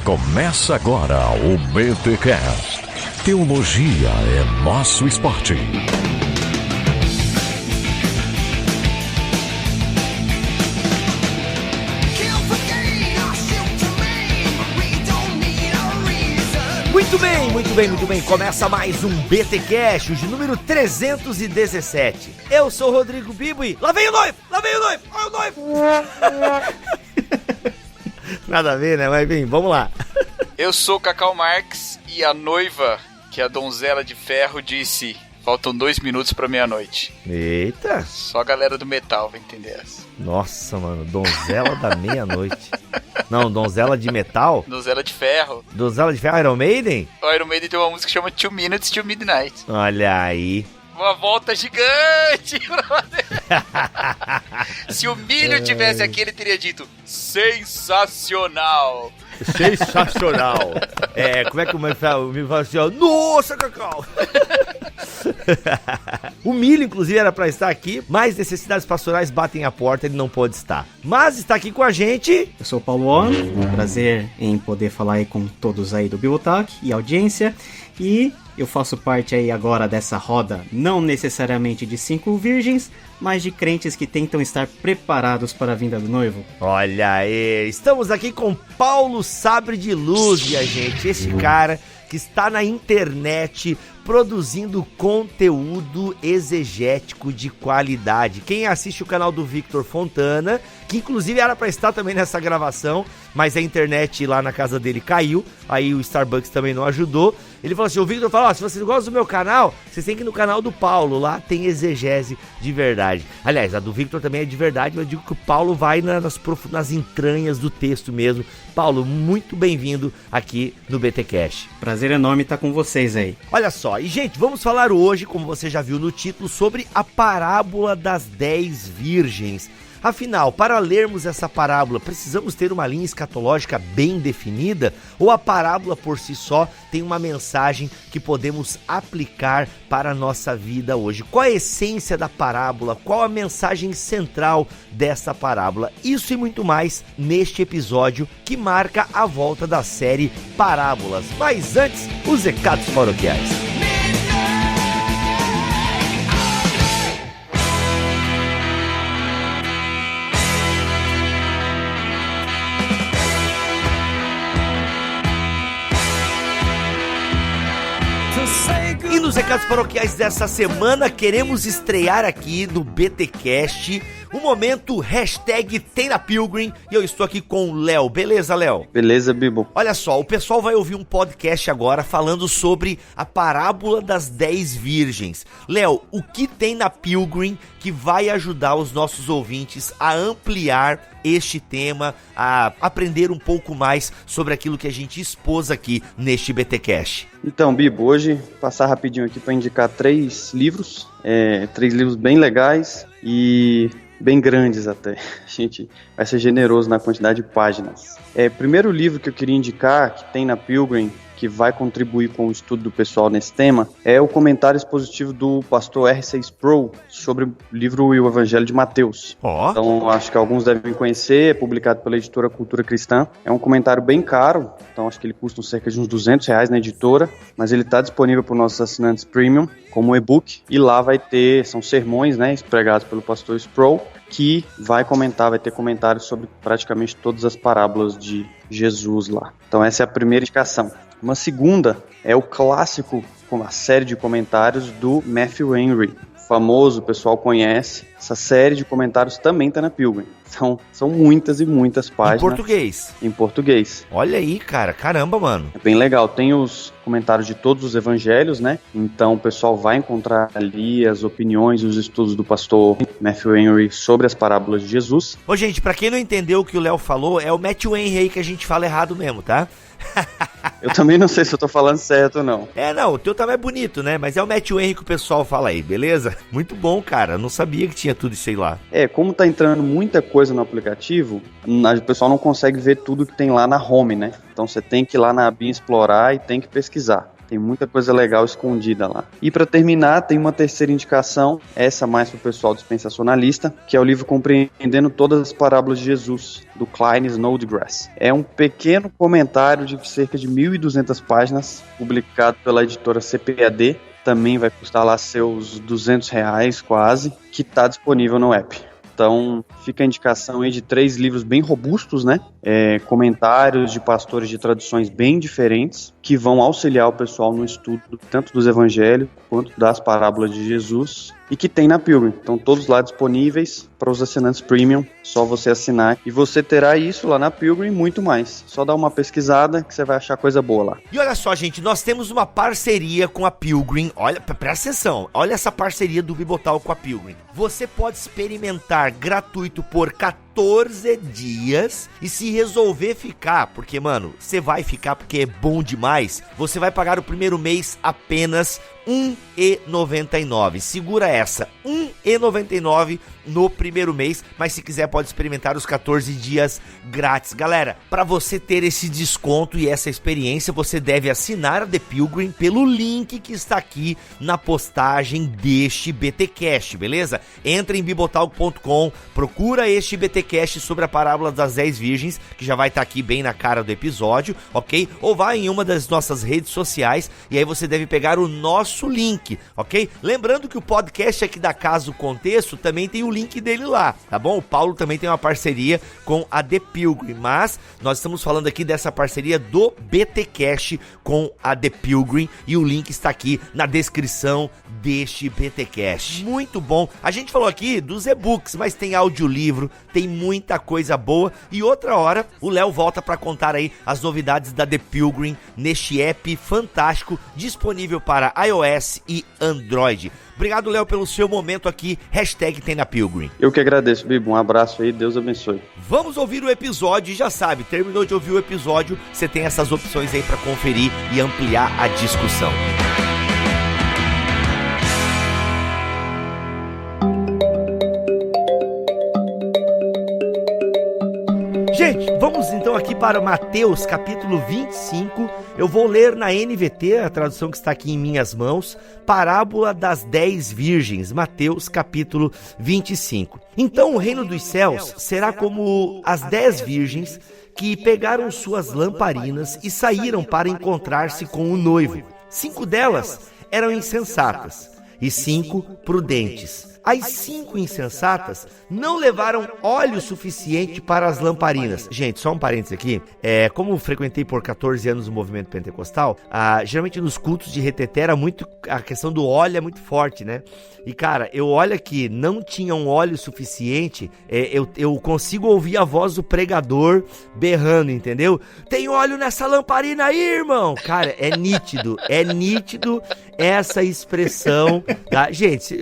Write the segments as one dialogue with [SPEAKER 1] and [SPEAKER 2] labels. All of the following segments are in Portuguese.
[SPEAKER 1] Começa agora o BTCast. Teologia é nosso esporte.
[SPEAKER 2] Muito bem. Começa mais um BTcast, de número 317. Eu sou o Rodrigo Bibo e lá vem o noivo, olha o noivo. Nada a ver, né? Mas bem, vamos lá.
[SPEAKER 3] Eu sou o Cacau Marques e a noiva, que é a donzela de ferro, disse: faltam 2 minutos pra meia-noite.
[SPEAKER 2] Eita.
[SPEAKER 3] Só a galera do metal vai entender essa.
[SPEAKER 2] Nossa, mano, donzela da meia-noite. Não, donzela de metal?
[SPEAKER 3] Donzela de ferro.
[SPEAKER 2] Donzela de ferro, Iron Maiden?
[SPEAKER 3] O Iron Maiden tem uma música que chama 2 Minutes to Midnight.
[SPEAKER 2] Olha aí.
[SPEAKER 3] Uma volta gigante, brother. Se o Milho tivesse aqui, ele teria dito: sensacional.
[SPEAKER 2] Sensacional. Como é que o Milho fala assim, ó, nossa, Cacau. O Milho, inclusive, era pra estar aqui, mas necessidades pastorais batem a porta, ele não pode estar. Mas está aqui com a gente.
[SPEAKER 4] Eu sou o Paulo On, prazer em poder falar aí com todos aí do Bibotalk e audiência. E eu faço parte aí agora dessa roda, não necessariamente de 5 virgens, mas de crentes que tentam estar preparados para a vinda do noivo.
[SPEAKER 2] Olha aí, estamos aqui com Paulo Sabre de Luz, minha gente, esse cara que está na internet produzindo conteúdo exegético de qualidade. Quem assiste o canal do Victor Fontana, que inclusive era para estar também nessa gravação, mas a internet lá na casa dele caiu, aí o Starbucks também não ajudou. Ele falou assim, o Victor falou, se vocês gostam do meu canal, vocês têm que ir no canal do Paulo, lá tem exegese de verdade. Aliás, a do Victor também é de verdade, mas eu digo que o Paulo vai nas entranhas do texto mesmo. Paulo, muito bem-vindo aqui no BTcast.
[SPEAKER 4] Prazer enorme estar com vocês aí.
[SPEAKER 2] Olha só, e gente, vamos falar hoje, como você já viu no título, sobre a parábola das 10 virgens. Afinal, para lermos essa parábola, precisamos ter uma linha escatológica bem definida? Ou a parábola por si só tem uma mensagem que podemos aplicar para a nossa vida hoje? Qual a essência da parábola? Qual a mensagem central dessa parábola? Isso e muito mais neste episódio que marca a volta da série Parábolas. Mas antes, os recados paroquiais. E nos recados paroquiais dessa semana, queremos estrear aqui no BTcast o momento #TemNaPilgrim, e eu estou aqui com o Léo. Beleza, Léo?
[SPEAKER 5] Beleza, Bibo.
[SPEAKER 2] Olha só, o pessoal vai ouvir um podcast agora falando sobre a parábola das 10 virgens. Léo, o que tem na Pilgrim que vai ajudar os nossos ouvintes a ampliar este tema, a aprender um pouco mais sobre aquilo que a gente expôs aqui neste BTcast?
[SPEAKER 5] Então, Bibo, hoje passar rapidinho aqui para indicar 3 livros, 3 livros bem legais e bem grandes até. A gente vai ser generoso na quantidade de páginas. Primeiro livro que eu queria indicar, que tem na Pilgrim, que vai contribuir com o estudo do pessoal nesse tema, é o comentário expositivo do pastor R.C. Sproul sobre o livro e o Evangelho de Mateus. Então, acho que alguns devem conhecer, é publicado pela editora Cultura Cristã. É um comentário bem caro, então acho que ele custa cerca de uns R$200 na editora, mas ele está disponível para os nossos assinantes premium, como e-book, e lá são sermões, né, pregados pelo pastor Sproul, que vai ter comentários sobre praticamente todas as parábolas de Jesus lá. Então essa é a primeira indicação. Uma segunda é o clássico, com a série de comentários do Matthew Henry. Famoso, o pessoal conhece. Essa série de comentários também está na Pilgrim. São muitas e muitas páginas.
[SPEAKER 2] Em português?
[SPEAKER 5] Olha
[SPEAKER 2] aí, cara. Caramba, mano.
[SPEAKER 5] É bem legal. Tem os comentários de todos os evangelhos, né? Então o pessoal vai encontrar ali as opiniões e os estudos do pastor Matthew Henry sobre as parábolas de Jesus.
[SPEAKER 2] Ô, gente, pra quem não entendeu o que o Léo falou, é o Matthew Henry aí que a gente fala errado mesmo, tá?
[SPEAKER 5] Eu também não sei se eu tô falando certo ou não.
[SPEAKER 2] Não, o teu também é bonito, né? Mas é o Matthew Henry que o pessoal fala aí, beleza? Muito bom, cara. Eu não sabia que tinha tudo isso aí lá.
[SPEAKER 5] Como tá entrando muita coisa no aplicativo, o pessoal não consegue ver tudo que tem lá na home, né? Então você tem que ir lá na abinha explorar e tem que pesquisar. Tem muita coisa legal escondida lá. E para terminar, tem uma terceira indicação, essa mais pro pessoal dispensacionalista, que é o livro Compreendendo Todas as Parábolas de Jesus, do Klein Snodgrass. É um pequeno comentário de cerca de 1.200 páginas, publicado pela editora CPAD, também vai custar lá seus R$200 quase, que está disponível no app. Então, fica a indicação aí de 3 livros bem robustos, né? Comentários de pastores de traduções bem diferentes, que vão auxiliar o pessoal no estudo tanto dos evangelhos quanto das parábolas de Jesus, e que tem na Pilgrim. Então, todos lá disponíveis para os assinantes Premium, só você assinar. E você terá isso lá na Pilgrim e muito mais. Só dá uma pesquisada que você vai achar coisa boa lá.
[SPEAKER 2] E olha só, gente, nós temos uma parceria com a Pilgrim. Olha, presta atenção, olha essa parceria do Bibotalk com a Pilgrim. Você pode experimentar gratuito por 14 dias, e se resolver ficar, porque, mano, você vai ficar porque é bom demais, você vai pagar o primeiro mês apenas R$1,99. Segura essa, R$1,99 no primeiro mês, mas se quiser pode experimentar os 14 dias grátis. Galera, para você ter esse desconto e essa experiência, você deve assinar a The Pilgrim pelo link que está aqui na postagem deste BTcast, beleza? Entra em bibotalk.com, procura este BTcast sobre a parábola das 10 virgens, que já vai estar aqui bem na cara do episódio, ok? Ou vai em uma das nossas redes sociais e aí você deve pegar o nosso link, ok? Lembrando que o podcast aqui da Casa do Contexto também tem o link dele lá, tá bom? O Paulo também tem uma parceria com a The Pilgrim, mas nós estamos falando aqui dessa parceria do BTcast com a The Pilgrim, e o link está aqui na descrição deste BTcast. Muito bom. A gente falou aqui dos e-books, mas tem audiolivro, tem muita coisa boa, e outra hora o Léo volta para contar aí as novidades da The Pilgrim neste app fantástico disponível para iOS e Android. Obrigado, Léo, pelo seu momento aqui, #tem na Pilgrim.
[SPEAKER 5] Eu que agradeço, Bibo. Um abraço aí, Deus abençoe.
[SPEAKER 2] Vamos ouvir o episódio e já sabe, terminou de ouvir o episódio, você tem essas opções aí para conferir e ampliar a discussão. Gente, vamos então aqui para Mateus capítulo 25, eu vou ler na NVT, a tradução que está aqui em minhas mãos, Parábola das 10 Virgens, Mateus capítulo 25. Então o reino dos céus será como as 10 virgens que pegaram suas lamparinas e saíram para encontrar-se com o noivo. 5 delas eram insensatas e 5 prudentes. As 5 insensatas não levaram óleo suficiente para as lamparinas. Gente, só um parênteses aqui. Como frequentei por 14 anos o movimento pentecostal, geralmente nos cultos de reteté a questão do óleo é muito forte, né? E cara, eu olho aqui, não tinham óleo suficiente, eu consigo ouvir a voz do pregador berrando, entendeu? Tem óleo nessa lamparina aí, irmão! Cara, é nítido essa expressão, tá? Gente,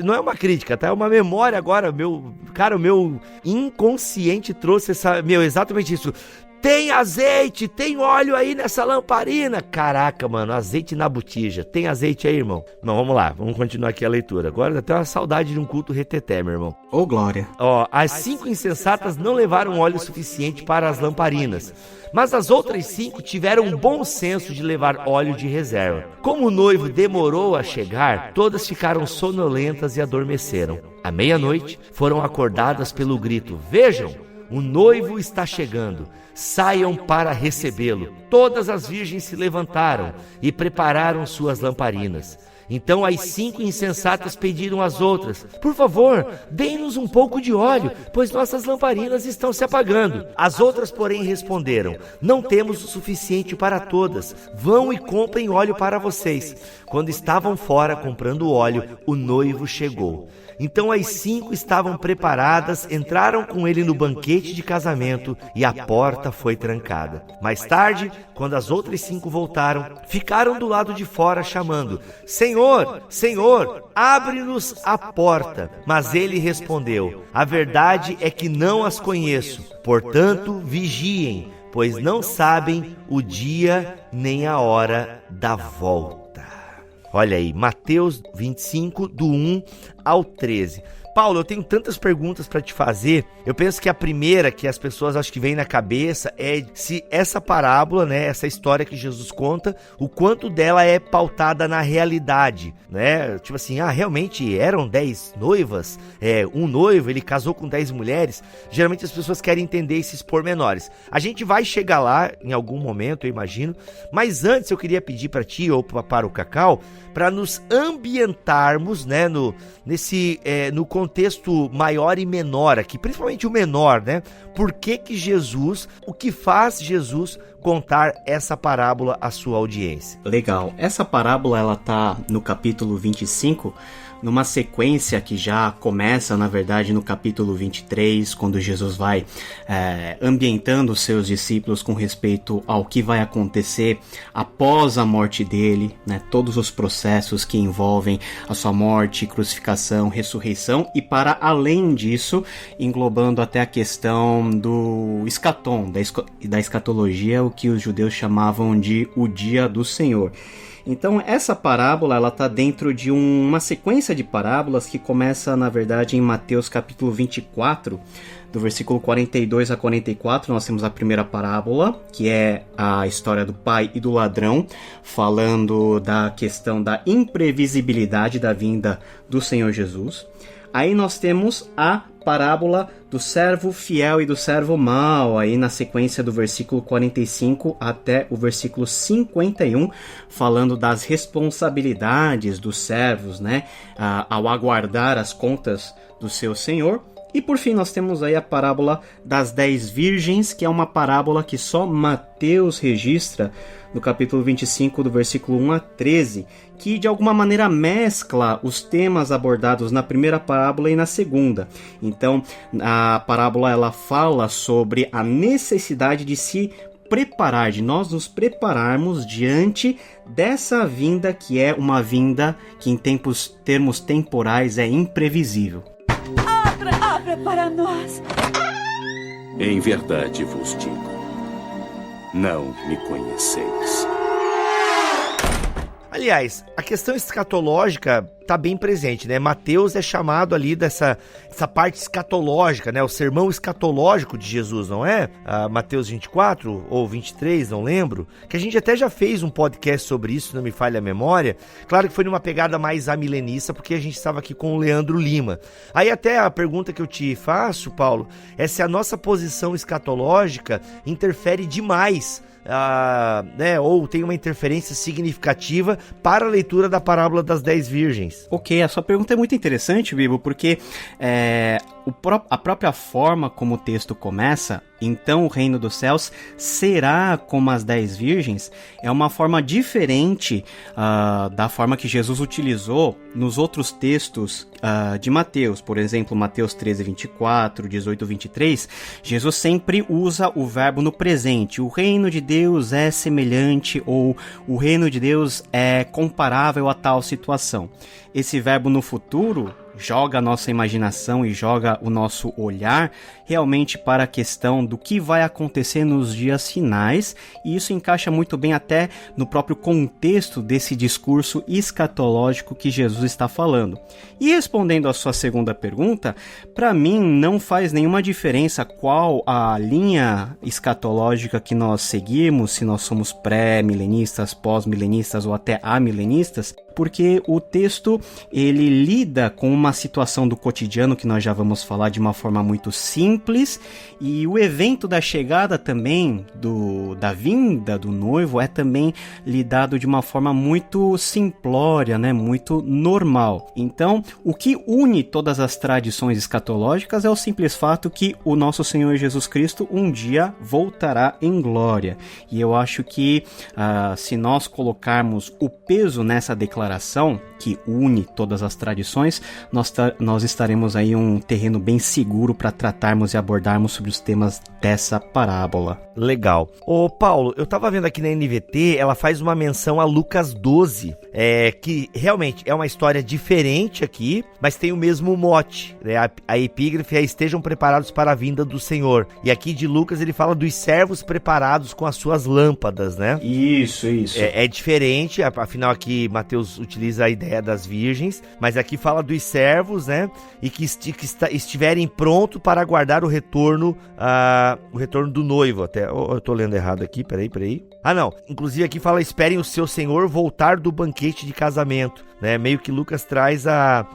[SPEAKER 2] não é uma crítica, tá? É uma memória agora, o meu inconsciente trouxe exatamente isso. Tem azeite, tem óleo aí nessa lamparina. Caraca, mano, azeite na botija. Tem azeite aí, irmão? Não, vamos lá, vamos continuar aqui a leitura. Agora dá até uma saudade de um culto reteté, meu irmão.
[SPEAKER 4] Ô, glória.
[SPEAKER 2] As 5 insensatas não levaram óleo suficiente para as lamparinas, mas as outras 5 tiveram um bom senso de levar óleo de reserva. Como o noivo demorou a chegar, todas ficaram sonolentas e adormeceram. À meia-noite, foram acordadas pelo grito: vejam, o noivo está chegando, saiam para recebê-lo. Todas as virgens se levantaram e prepararam suas lamparinas. Então as 5 insensatas pediram às outras: por favor, dê-nos um pouco de óleo, pois nossas lamparinas estão se apagando. As outras, porém, responderam: não temos o suficiente para todas, vão e comprem óleo para vocês. Quando estavam fora comprando óleo, o noivo chegou. Então as 5 estavam preparadas, entraram com ele no banquete de casamento e a porta foi trancada. Mais tarde, quando as outras 5 voltaram, ficaram do lado de fora chamando: Senhor, Senhor, abre-nos a porta. Mas ele respondeu: a verdade é que não as conheço, portanto vigiem, pois não sabem o dia nem a hora da volta. Olha aí, Mateus 25, do 1 ao 13. Paulo, eu tenho tantas perguntas para te fazer. Eu penso que a primeira que as pessoas acho que vem na cabeça é se essa parábola, né, essa história que Jesus conta, o quanto dela é pautada na realidade, né? Tipo assim, realmente eram 10 noivas, um noivo, ele casou com 10 mulheres. Geralmente as pessoas querem entender esses pormenores. A gente vai chegar lá em algum momento, eu imagino, mas antes eu queria pedir para ti ou para o Cacau, para nos ambientarmos, né, no contexto maior e menor aqui, principalmente o menor, né? Por que Jesus, o que faz Jesus contar essa parábola à sua audiência?
[SPEAKER 4] Legal. Essa parábola, ela tá no capítulo 25, numa sequência que já começa, na verdade, no capítulo 23, quando Jesus vai ambientando os seus discípulos com respeito ao que vai acontecer após a morte dele, né? Todos os processos que envolvem a sua morte, crucificação, ressurreição, e para além disso, englobando até a questão do escatom, da escatologia, o que os judeus chamavam de o dia do Senhor. Então essa parábola, ela está dentro de uma sequência de parábolas que começa, na verdade, em Mateus capítulo 24, do versículo 42 a 44, nós temos a primeira parábola, que é a história do pai e do ladrão, falando da questão da imprevisibilidade da vinda do Senhor Jesus. Aí nós temos a parábola do servo fiel e do servo mau, aí na sequência do versículo 45 até o versículo 51, falando das responsabilidades dos servos, né, ao aguardar as contas do seu senhor. E por fim nós temos aí a parábola das 10 virgens, que é uma parábola que só Mateus registra no capítulo 25, do versículo 1 a 13, que de alguma maneira mescla os temas abordados na primeira parábola e na segunda. Então a parábola, ela fala sobre a necessidade de se preparar, de nós nos prepararmos diante dessa vinda, que é uma vinda que em termos temporais é imprevisível.
[SPEAKER 6] Abra para nós.
[SPEAKER 7] Em verdade vos digo, não me conheceis.
[SPEAKER 2] Aliás, a questão escatológica está bem presente, né? Mateus é chamado ali dessa parte escatológica, né? O sermão escatológico de Jesus, não é? Mateus 24 ou 23, não lembro. Que a gente até já fez um podcast sobre isso, se não me falha a memória. Claro que foi numa pegada mais amilenista, porque a gente estava aqui com o Leandro Lima. Aí até a pergunta que eu te faço, Paulo, é se a nossa posição escatológica interfere demais, né, ou tem uma interferência significativa para a leitura da parábola das 10 virgens.
[SPEAKER 4] Ok, a sua pergunta é muito interessante, Bibo, porque a própria forma como o texto começa, então o reino dos céus será como as 10 virgens, é uma forma diferente da forma que Jesus utilizou nos outros textos de Mateus. Por exemplo, Mateus 13, 24, 18, 23, Jesus sempre usa o verbo no presente. O reino de Deus é semelhante, ou o reino de Deus é comparável a tal situação. Esse verbo no futuro joga a nossa imaginação e joga o nosso olhar realmente para a questão do que vai acontecer nos dias finais, e isso encaixa muito bem até no próprio contexto desse discurso escatológico que Jesus está falando. E respondendo à sua segunda pergunta, para mim não faz nenhuma diferença qual a linha escatológica que nós seguimos, se nós somos pré-milenistas, pós-milenistas ou até amilenistas, porque o texto ele lida com uma situação do cotidiano que nós já vamos falar de uma forma muito simples, e o evento da chegada também, da vinda do noivo, é também lidado de uma forma muito simplória, né? Muito normal. Então, o que une todas as tradições escatológicas é o simples fato que o nosso Senhor Jesus Cristo um dia voltará em glória. E eu acho que se nós colocarmos o peso nessa declaração que une todas as tradições, nós estaremos aí em um terreno bem seguro para tratarmos e abordarmos sobre os temas dessa parábola.
[SPEAKER 2] Legal. Ô Paulo, eu tava vendo aqui na NVT, ela faz uma menção a Lucas 12, que realmente é uma história diferente aqui, mas tem o mesmo mote, né? A epígrafe é: estejam preparados para a vinda do Senhor. E aqui de Lucas ele fala dos servos preparados com as suas lâmpadas, né?
[SPEAKER 4] Isso.
[SPEAKER 2] É diferente, afinal aqui Mateus Jesus utiliza a ideia das virgens, mas aqui fala dos servos, né? E que estiverem prontos para aguardar o retorno do noivo. Até, eu tô lendo errado aqui, peraí. Ah, não. Inclusive aqui fala, esperem o seu senhor voltar do banquete de casamento, né? Meio que Lucas traz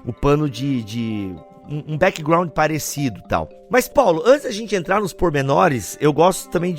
[SPEAKER 2] o pano de um background parecido e tal. Mas, Paulo, antes da gente entrar nos pormenores, eu gosto também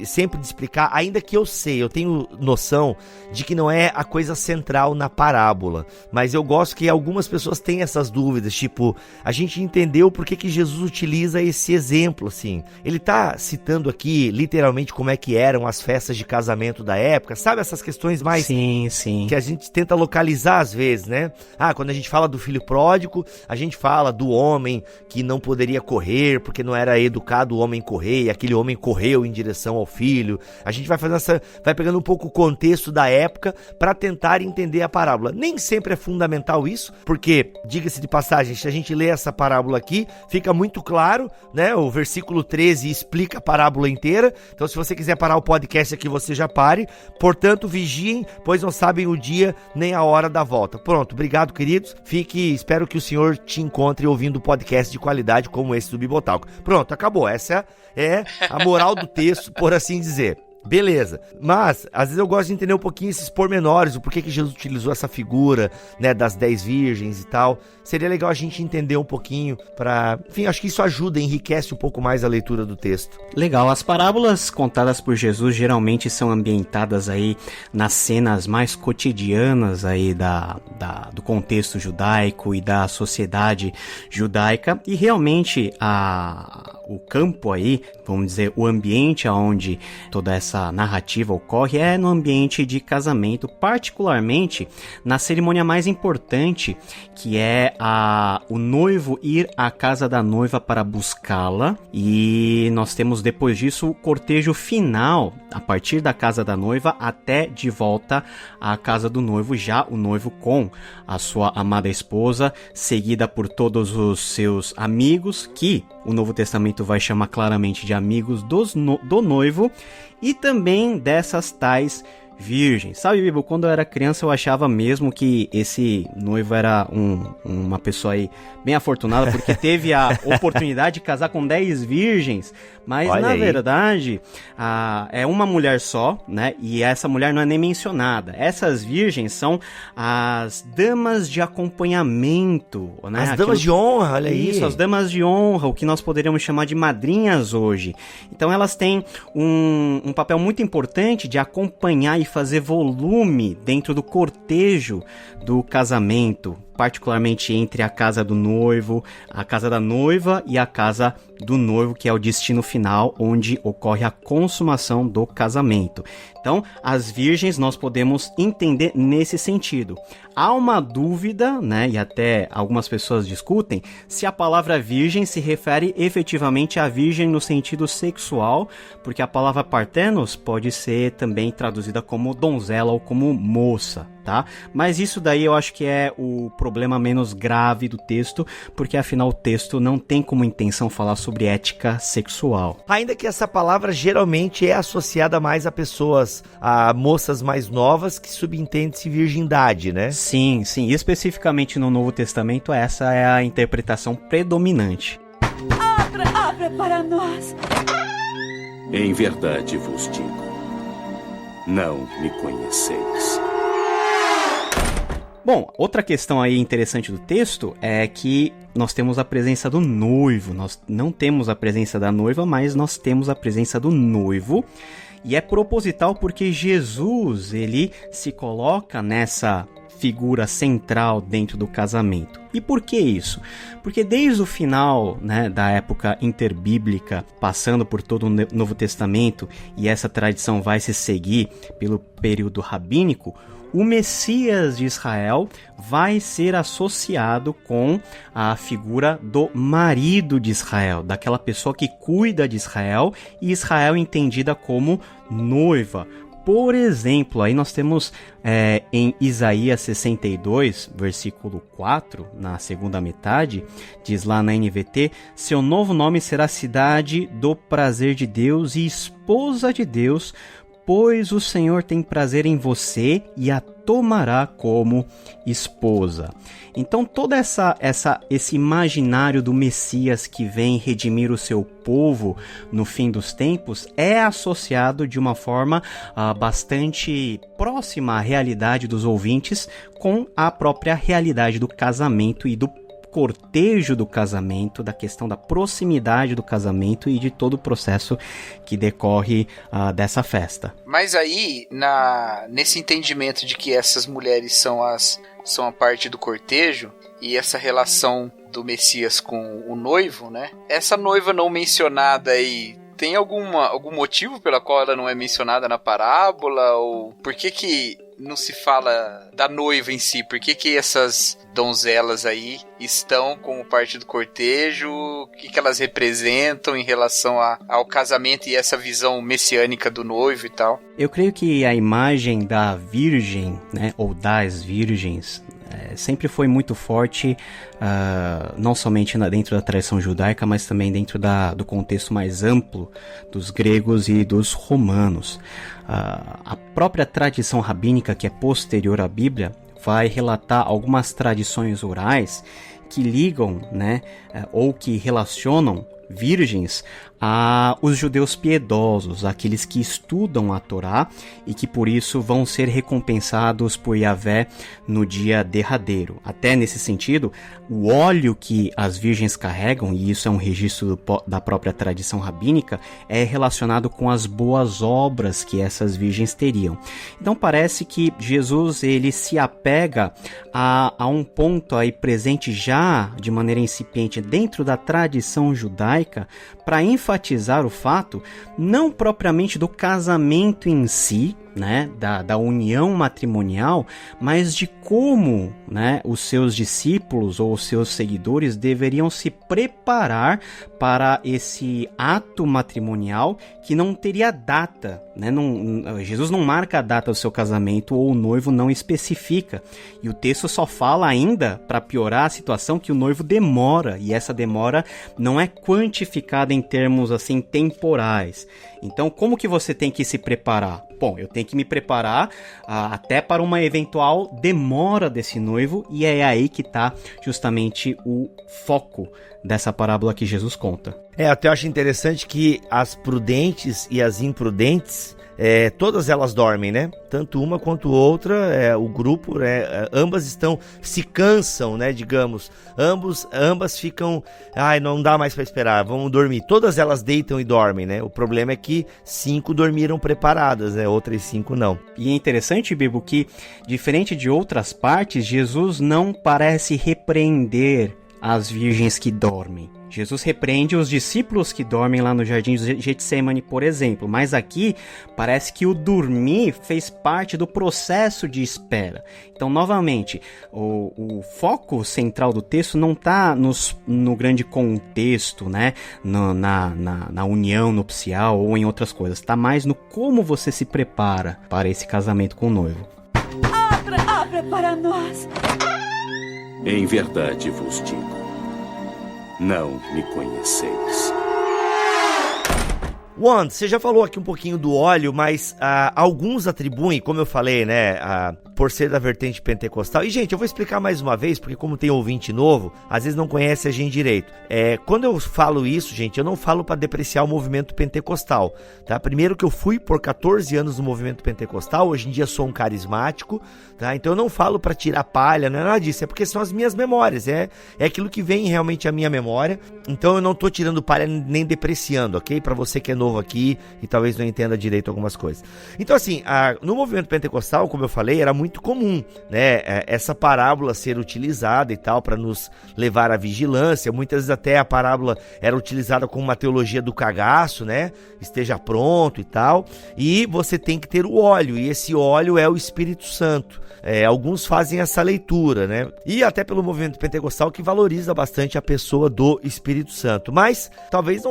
[SPEAKER 2] sempre de explicar, ainda que eu tenho noção de que não é a coisa central na parábola, mas eu gosto que algumas pessoas têm essas dúvidas, tipo, a gente entendeu por que Jesus utiliza esse exemplo, assim. Ele tá citando aqui, literalmente, como é que eram as festas de casamento da época, sabe? Essas questões mais...
[SPEAKER 4] Sim.
[SPEAKER 2] Que a gente tenta localizar às vezes, né? Quando a gente fala do filho pródigo, a gente fala do homem que não poderia correr, porque não era educado o homem correr, e aquele homem correu em direção ao filho. A gente vai vai pegando um pouco o contexto da época para tentar entender a parábola. Nem sempre é fundamental isso, porque, diga-se de passagem, se a gente lê essa parábola aqui, fica muito claro, né? O versículo 13 explica a parábola inteira. Então, se você quiser parar o podcast aqui, você já pare. Portanto, vigiem, pois não sabem o dia nem a hora da volta. Pronto, obrigado, queridos. Espero que o senhor te encontre ouvindo podcast de qualidade como esse do Bibotalk. Pronto, acabou. Essa é a moral do texto, por assim dizer. Beleza, mas às vezes eu gosto de entender um pouquinho esses pormenores, o porquê que Jesus utilizou essa figura, né, das 10 virgens e tal. Seria legal a gente entender um pouquinho enfim, acho que isso ajuda, enriquece um pouco mais a leitura do texto.
[SPEAKER 4] Legal, as parábolas contadas por Jesus geralmente são ambientadas aí nas cenas mais cotidianas aí do contexto judaico e da sociedade judaica, e realmente o campo aí, vamos dizer, o ambiente onde toda essa narrativa ocorre é no ambiente de casamento, particularmente na cerimônia mais importante, que é o noivo ir à casa da noiva para buscá-la, e nós temos depois disso o cortejo final, a partir da casa da noiva até de volta à casa do noivo, já o noivo com a sua amada esposa, seguida por todos os seus amigos, que o Novo Testamento vai chamar claramente de amigos do noivo, e também dessas tais virgens. Sabe, Bibo, quando eu era criança eu achava mesmo que esse noivo era uma pessoa aí bem afortunada, porque teve a oportunidade de casar com 10 virgens, mas olha, na verdade é uma mulher só, né? E essa mulher não é nem mencionada. Essas virgens são as damas de acompanhamento, né?
[SPEAKER 2] As damas de honra, olha aí.
[SPEAKER 4] Isso, as damas de honra, o que nós poderíamos chamar de madrinhas hoje. Então elas têm um papel muito importante de acompanhar e fazer volume dentro do cortejo do casamento, particularmente entre a casa do noivo, a casa da noiva e a casa do noivo, que é o destino final onde ocorre a consumação do casamento. Então, as virgens nós podemos entender nesse sentido. Há uma dúvida, né, e até algumas pessoas discutem, se a palavra virgem se refere efetivamente à virgem no sentido sexual, porque a palavra partenos pode ser também traduzida como donzela ou como moça, tá? Mas isso daí eu acho que é o problema menos grave do texto, porque afinal o texto não tem como intenção falar sobre ética sexual.
[SPEAKER 2] Ainda que essa palavra geralmente é associada mais a pessoas, a moças mais novas, que subentende-se virgindade, né?
[SPEAKER 4] Sim, sim. Especificamente no Novo Testamento, essa é a interpretação predominante.
[SPEAKER 6] Abra para nós.
[SPEAKER 7] Em verdade vos digo, não me conheceis.
[SPEAKER 4] Bom, outra questão aí interessante do texto é que nós temos a presença do noivo. Nós não temos a presença da noiva, mas nós temos a presença do noivo. E é proposital porque Jesus, ele se coloca nessa figura central dentro do casamento. E por que isso? Porque desde o final, né, da época interbíblica, passando por todo o Novo Testamento, e essa tradição vai se seguir pelo período rabínico, o Messias de Israel vai ser associado com a figura do marido de Israel, daquela pessoa que cuida de Israel, e Israel entendida como noiva. Por exemplo, aí nós temos em Isaías 62, versículo 4, na segunda metade, diz lá na NVT, seu novo nome será cidade do prazer de Deus e esposa de Deus, depois o Senhor tem prazer em você e a tomará como esposa. Então todo esse imaginário do Messias que vem redimir o seu povo no fim dos tempos é associado de uma forma bastante próxima à realidade dos ouvintes com a própria realidade do casamento e do cortejo do casamento, da questão da proximidade do casamento e de todo o processo que decorre dessa festa.
[SPEAKER 3] Mas aí, nesse entendimento de que essas mulheres são a parte do cortejo e essa relação do Messias com o noivo, né? Essa noiva não mencionada aí, tem algum motivo pela qual ela não é mencionada na parábola? Ou por que não se fala da noiva em si? Por que essas donzelas aí estão como parte do cortejo? O que elas representam em relação ao casamento e essa visão messiânica do noivo e tal?
[SPEAKER 4] Eu creio que a imagem da virgem, né, ou das virgens, sempre foi muito forte, não somente dentro da tradição judaica, mas também dentro do contexto mais amplo dos gregos e dos romanos. A própria tradição rabínica, que é posterior à Bíblia, vai relatar algumas tradições orais que ligam, né, ou que relacionam virgens a os judeus piedosos, aqueles que estudam a Torá e que por isso vão ser recompensados por Yahvé no dia derradeiro. Até nesse sentido, o óleo que as virgens carregam, e isso é um registro da própria tradição rabínica, é relacionado com as boas obras que essas virgens teriam. Então parece que Jesus ele se apega a um ponto aí presente já de maneira incipiente dentro da tradição judaica para enfatizar o fato não propriamente do casamento em si, né, da união matrimonial, mas de como, né, os seus discípulos ou os seus seguidores deveriam se preparar para esse ato matrimonial que não teria data, né? Jesus não marca a data do seu casamento ou o noivo não especifica. E o texto só fala ainda, para piorar a situação, que o noivo demora, e essa demora não é quantificada em termos assim temporais. Então, como que você tem que se preparar? Bom, eu tenho que me preparar até para uma eventual demora desse noivo, e é aí que está justamente o foco dessa parábola que Jesus conta.
[SPEAKER 2] Eu até acho interessante que as prudentes e as imprudentes, todas elas dormem, né? Tanto uma quanto outra, o grupo, né? Ambas se cansam, né? Digamos, ambas ficam, não dá mais para esperar, vamos dormir. Todas elas deitam e dormem, né? O problema é que 5 dormiram preparadas, né? Outras 5 não.
[SPEAKER 4] E é interessante, Bibo, que diferente de outras partes, Jesus não parece repreender as virgens que dormem. Jesus repreende os discípulos que dormem lá no jardim de Getsêmani, por exemplo, mas aqui parece que o dormir fez parte do processo de espera. Então, novamente, o foco central do texto não está no grande contexto, né? Na união nupcial ou em outras coisas. Está mais no como você se prepara para esse casamento com o noivo.
[SPEAKER 6] Abra para nós!
[SPEAKER 7] Em verdade vos digo, não me conheceis.
[SPEAKER 2] Juan, você já falou aqui um pouquinho do óleo, mas alguns atribuem, como eu falei, né, por ser da vertente pentecostal. E, gente, eu vou explicar mais uma vez, porque como tem ouvinte novo, às vezes não conhece a gente direito. Quando eu falo isso, gente, eu não falo para depreciar o movimento pentecostal, tá? Primeiro que eu fui por 14 anos no movimento pentecostal, hoje em dia sou um carismático, tá? Então eu não falo para tirar palha, não é nada disso, é porque são as minhas memórias, é aquilo que vem realmente à minha memória. Então eu não tô tirando palha nem depreciando, ok? Para você que é novo aqui e talvez não entenda direito algumas coisas. Então assim, no movimento pentecostal, como eu falei, era muito comum, né, essa parábola ser utilizada e tal para nos levar à vigilância. Muitas vezes até a parábola era utilizada como uma teologia do cagaço, né, esteja pronto e tal, e você tem que ter o óleo, e esse óleo é o Espírito Santo. Alguns fazem essa leitura, né? E até pelo movimento pentecostal que valoriza bastante a pessoa do Espírito Santo. Mas talvez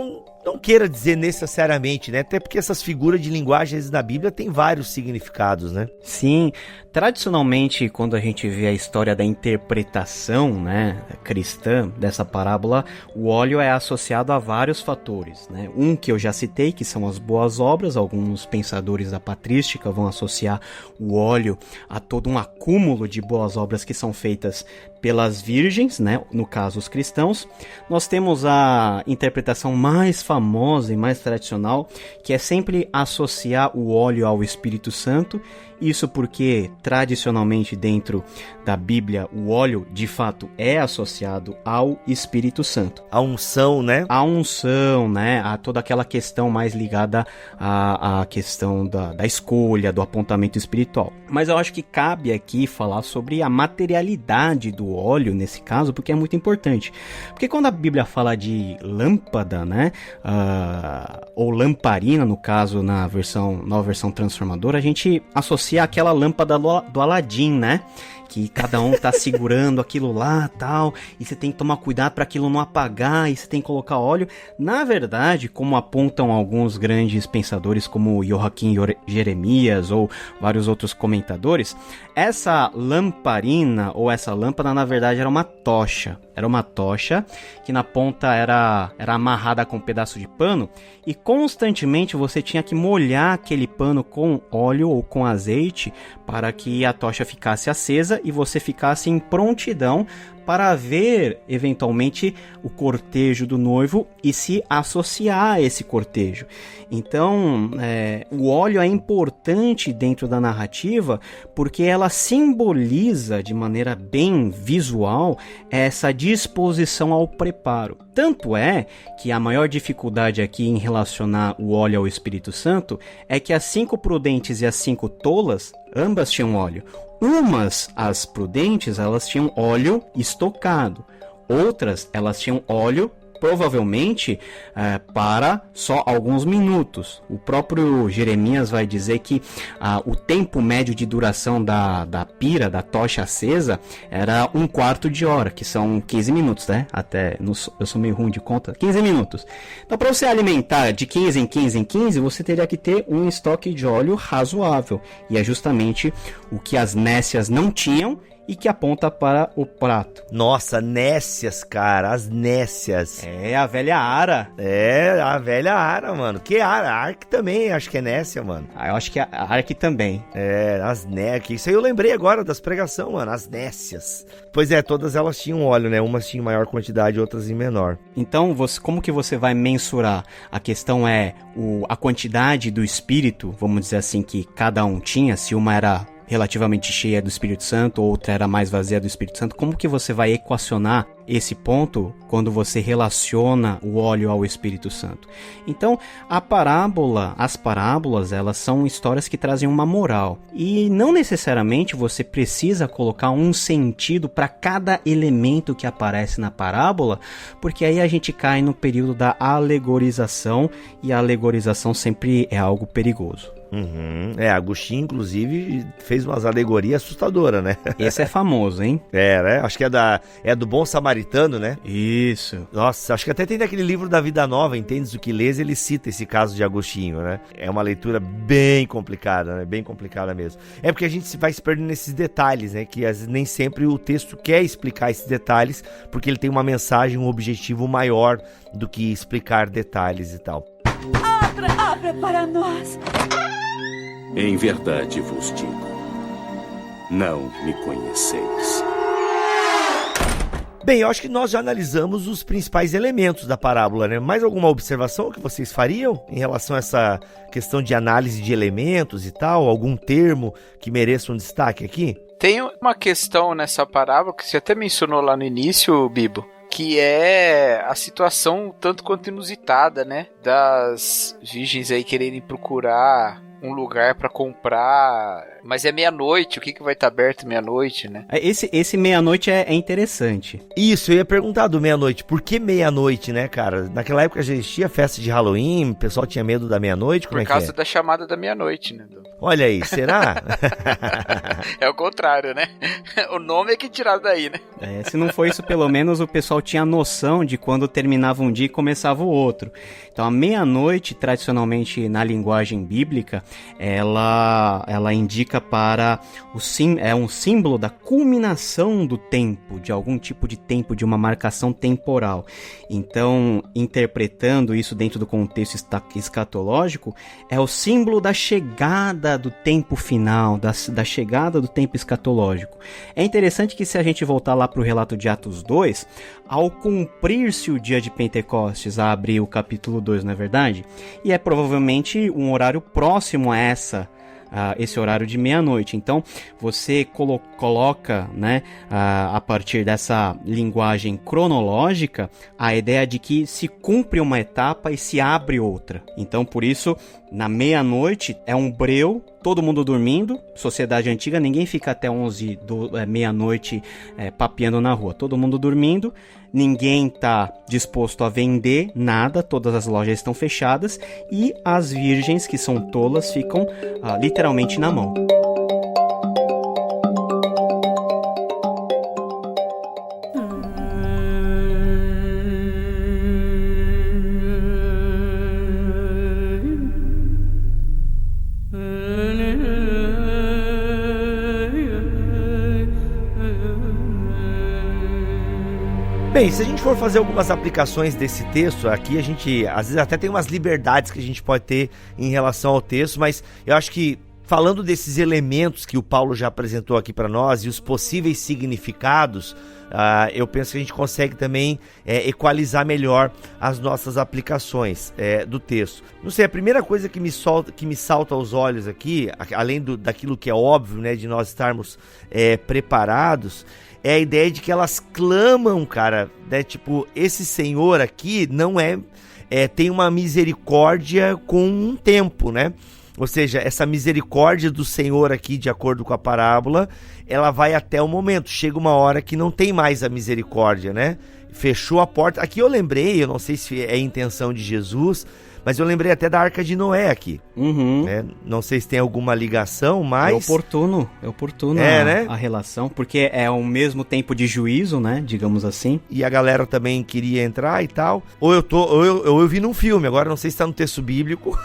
[SPEAKER 2] não queira dizer necessariamente, né? Até porque essas figuras de linguagem na Bíblia têm vários significados, né?
[SPEAKER 4] Sim, tradicionalmente, quando a gente vê a história da interpretação, né, cristã dessa parábola, o óleo é associado a vários fatores, né? Um que eu já citei, que são as boas obras. Alguns pensadores da patrística vão associar o óleo a todo um acúmulo de boas obras que são feitas pelas virgens, né? No caso, os cristãos. Nós temos a interpretação mais famosa e mais tradicional, que é sempre associar o óleo ao Espírito Santo. Isso porque, tradicionalmente, dentro da Bíblia, o óleo, de fato, é associado ao Espírito Santo.
[SPEAKER 2] A unção, né?
[SPEAKER 4] A unção, né? A toda aquela questão mais ligada à questão da escolha, do apontamento espiritual. Mas eu acho que cabe aqui falar sobre a materialidade do óleo, nesse caso, porque é muito importante. Porque quando a Bíblia fala de lâmpada, né? Ou lamparina, no caso, nova versão transformadora, a gente associa aquela lâmpada do Aladim, né? Que cada um tá segurando aquilo lá, tal, e você tem que tomar cuidado para aquilo não apagar, e você tem que colocar óleo. Na verdade, como apontam alguns grandes pensadores como Joaquim Jeremias ou vários outros comentadores, essa lamparina ou essa lâmpada, na verdade, era uma tocha. Era uma tocha que na ponta era amarrada com um pedaço de pano, e constantemente você tinha que molhar aquele pano com óleo ou com azeite para que a tocha ficasse acesa e você ficasse em prontidão para ver, eventualmente, o cortejo do noivo e se associar a esse cortejo. Então, o óleo é importante dentro da narrativa porque ela simboliza de maneira bem visual essa disposição ao preparo. Tanto é que a maior dificuldade aqui em relacionar o óleo ao Espírito Santo é que as 5 prudentes e as 5 tolas, ambas tinham óleo. Umas, as prudentes, elas tinham óleo estocado. Outras, elas tinham óleo, provavelmente, para só alguns minutos. O próprio Jeremias vai dizer que o tempo médio de duração da pira, da tocha acesa, era 1/4 de hora, que são 15 minutos, né? Eu sou meio ruim de conta. 15 minutos. Então, para você alimentar de 15 em 15 em 15, você teria que ter um estoque de óleo razoável. E é justamente o que as nécias não tinham e que aponta para o prato.
[SPEAKER 2] Nossa, nécias, cara, as nécias.
[SPEAKER 4] É, a velha ara.
[SPEAKER 2] É, a velha ara, mano. Que ara? A Ark também, acho que é nécia, mano.
[SPEAKER 4] Eu acho que a Ark também.
[SPEAKER 2] É, as nécias. Isso aí eu lembrei agora das pregações, mano, as nécias. Pois é, todas elas tinham óleo, né? Umas tinham maior quantidade, outras em menor.
[SPEAKER 4] Então, como que você vai mensurar? A questão é a quantidade do espírito, vamos dizer assim, que cada um tinha, se uma era relativamente cheia do Espírito Santo, outra era mais vazia do Espírito Santo. Como que você vai equacionar esse ponto quando você relaciona o óleo ao Espírito Santo? Então, as parábolas, elas são histórias que trazem uma moral. E não necessariamente você precisa colocar um sentido para cada elemento que aparece na parábola, porque aí a gente cai no período da alegorização, e a alegorização sempre é algo perigoso.
[SPEAKER 2] Agostinho, inclusive, fez umas alegorias assustadoras, né?
[SPEAKER 4] Esse é famoso, hein?
[SPEAKER 2] Né? Acho que é do Bom Samaritano, né?
[SPEAKER 4] Isso.
[SPEAKER 2] Nossa, acho que até tem naquele livro da Vida Nova, Entendes o que Lês, ele cita esse caso de Agostinho, né? É uma leitura bem complicada, né? Bem complicada mesmo. É porque a gente vai se perdendo nesses detalhes, né? Que às vezes nem sempre o texto quer explicar esses detalhes, porque ele tem uma mensagem, um objetivo maior do que explicar detalhes e tal.
[SPEAKER 6] Abra para nós.
[SPEAKER 7] Em verdade vos digo, não me conheceis.
[SPEAKER 2] Bem, eu acho que nós já analisamos os principais elementos da parábola, né? Mais alguma observação que vocês fariam em relação a essa questão de análise de elementos e tal? Algum termo que mereça um destaque aqui?
[SPEAKER 3] Tem uma questão nessa parábola que você até mencionou lá no início, Bibo, que é a situação tanto quanto inusitada, né? Das virgens aí quererem procurar um lugar pra comprar, mas é meia-noite, o que vai estar aberto meia-noite, né?
[SPEAKER 4] Esse meia-noite é interessante.
[SPEAKER 2] Isso, eu ia perguntar do meia-noite. Por que meia-noite, né, cara? Naquela época já existia festa de Halloween, o pessoal tinha medo da meia-noite, como
[SPEAKER 3] Por
[SPEAKER 2] é que
[SPEAKER 3] causa
[SPEAKER 2] é?
[SPEAKER 3] da chamada da meia-noite, né?
[SPEAKER 2] Olha aí, será?
[SPEAKER 3] É o contrário, né? O nome é que tiraram daí, né?
[SPEAKER 4] Se não for isso, pelo menos o pessoal tinha noção de quando terminava um dia e começava o outro. Então, a meia-noite, tradicionalmente na linguagem bíblica, ela indica para um símbolo da culminação do tempo, de algum tipo de tempo, de uma marcação temporal. Então, interpretando isso dentro do contexto escatológico, é o símbolo da chegada do tempo final, da chegada do tempo escatológico. É interessante que, se a gente voltar lá para o relato de Atos 2, ao cumprir-se o dia de Pentecostes, abre o capítulo 2, não é verdade? E é provavelmente um horário próximo a esse horário de meia-noite. Então, você coloca, né, a partir dessa linguagem cronológica, a ideia de que se cumpre uma etapa e se abre outra. Então, por isso, na meia-noite é um breu, todo mundo dormindo, sociedade antiga, ninguém fica até 11, meia-noite papeando na rua, todo mundo dormindo, ninguém está disposto a vender nada, todas as lojas estão fechadas e as virgens, que são tolas, ficam literalmente na mão.
[SPEAKER 2] Bem, se a gente for fazer algumas aplicações desse texto, aqui a gente, às vezes até tem umas liberdades que a gente pode ter em relação ao texto, mas eu acho que, falando desses elementos que o Paulo já apresentou aqui para nós e os possíveis significados, eu penso que a gente consegue também equalizar melhor as nossas aplicações do texto. Não sei, a primeira coisa que me salta aos olhos aqui, além daquilo que é óbvio, né, de nós estarmos preparados, é a ideia de que elas clamam, cara, né? Tipo, esse Senhor aqui não tem uma misericórdia com um tempo, né? Ou seja, essa misericórdia do Senhor aqui, de acordo com a parábola, ela vai até o momento. Chega uma hora que não tem mais a misericórdia, né? Fechou a porta. Aqui eu lembrei, eu não sei se é a intenção de Jesus, mas eu lembrei até da Arca de Noé aqui.
[SPEAKER 4] Uhum.
[SPEAKER 2] Não sei se tem alguma ligação, mas...
[SPEAKER 4] É oportuno
[SPEAKER 2] né?
[SPEAKER 4] a relação, porque é o mesmo tempo de juízo, né, digamos assim.
[SPEAKER 2] E a galera também queria entrar e tal. Ou eu vi num filme, agora não sei se tá no texto bíblico.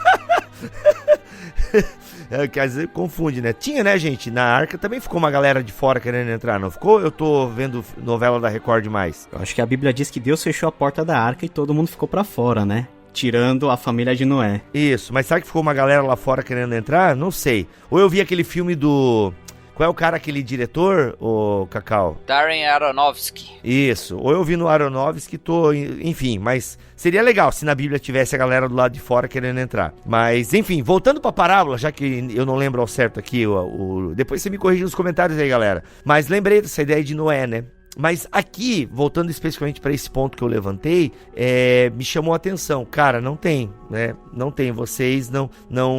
[SPEAKER 2] Que às vezes confunde, né? Tinha, né, gente? Na Arca também ficou uma galera de fora querendo entrar, não ficou? Eu tô vendo novela da Record demais.
[SPEAKER 4] Eu acho que a Bíblia diz que Deus fechou a porta da Arca e todo mundo ficou pra fora, né? Tirando a família de Noé.
[SPEAKER 2] Isso, mas sabe que ficou uma galera lá fora querendo entrar? Não sei. Ou eu vi aquele filme do... Qual é o cara, aquele diretor, o Cacau?
[SPEAKER 3] Darren Aronofsky.
[SPEAKER 2] Isso, ou eu vi no Aronofsky, enfim, mas seria legal se na Bíblia tivesse a galera do lado de fora querendo entrar. Mas, enfim, voltando pra parábola, já que eu não lembro ao certo aqui, depois você me corrige nos comentários aí, galera. Mas lembrei dessa ideia de Noé, né? Mas aqui, voltando especificamente para esse ponto que eu levantei, me chamou a atenção. Cara, não tem, né? Não tem, vocês não.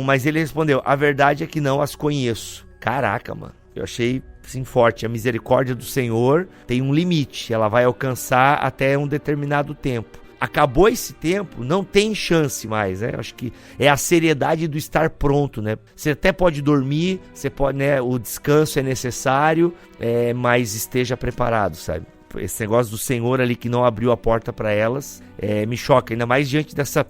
[SPEAKER 2] Mas ele respondeu, a verdade é que não as conheço. Caraca, mano. Eu achei, assim, forte. A misericórdia do Senhor tem um limite. Ela vai alcançar até um determinado tempo. Acabou esse tempo, não tem chance mais, né? Acho que é a seriedade do estar pronto, né? Você até pode dormir, você pode, né? O descanso é necessário, mas esteja preparado, sabe? Esse negócio do Senhor ali que não abriu a porta para elas, me choca, ainda mais diante dessa...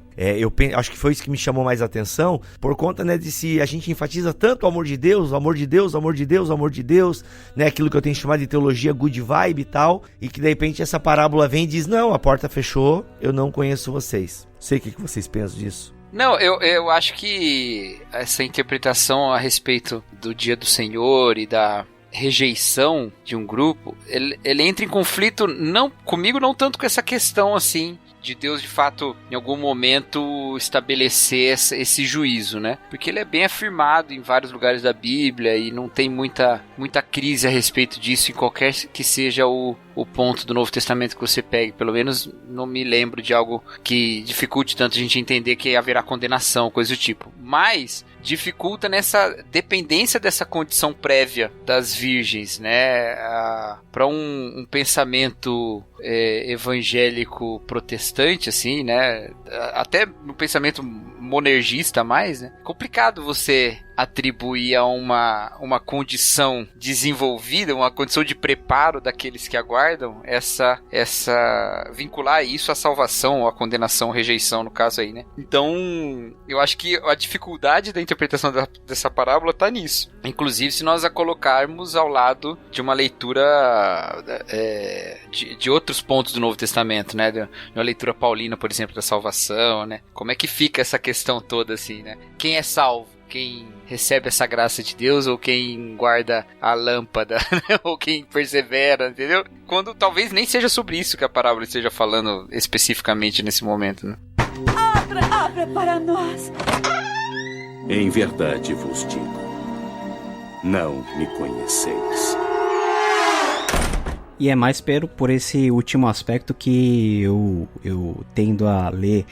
[SPEAKER 2] acho que foi isso que me chamou mais a atenção, por conta, né, de se a gente enfatiza tanto o amor de Deus, o amor de Deus, o amor de Deus, o amor de Deus, né, aquilo que eu tenho chamado de teologia good vibe e tal, e que de repente essa parábola vem e diz, não, a porta fechou, eu não conheço vocês. Sei o que vocês pensam disso.
[SPEAKER 3] Não, eu acho que essa interpretação a respeito do dia do Senhor e da rejeição de um grupo, ele entra em conflito comigo não tanto com essa questão assim de Deus de fato em algum momento estabelecer esse juízo, né? Porque ele é bem afirmado em vários lugares da Bíblia e não tem muita crise a respeito disso em qualquer que seja o ponto do Novo Testamento que você pegue. Pelo menos não me lembro de algo que dificulte tanto a gente entender que haverá condenação, coisa do tipo. Mas dificulta nessa dependência dessa condição prévia das virgens, né? Para um pensamento evangélico protestante, assim, né? Até no pensamento monergista mais, né? Complicado você atribuir a uma condição desenvolvida, uma condição de preparo daqueles que aguardam, vincular isso à salvação, ou à condenação, rejeição, no caso aí, né? Então, eu acho que a dificuldade da interpretação dessa parábola tá nisso. Inclusive, se nós a colocarmos ao lado de uma leitura de outros pontos do Novo Testamento, né? De uma leitura paulina, por exemplo, da salvação, né? Como é que fica essa questão toda, assim, né? Quem é salvo? Quem recebe essa graça de Deus, ou quem guarda a lâmpada, né? Ou quem persevera, entendeu? Quando talvez nem seja sobre isso que a parábola esteja falando especificamente nesse momento, né?
[SPEAKER 6] Abra para nós.
[SPEAKER 7] Em verdade vos digo, não me conheceis.
[SPEAKER 4] E é mais por esse último aspecto que eu tendo a ler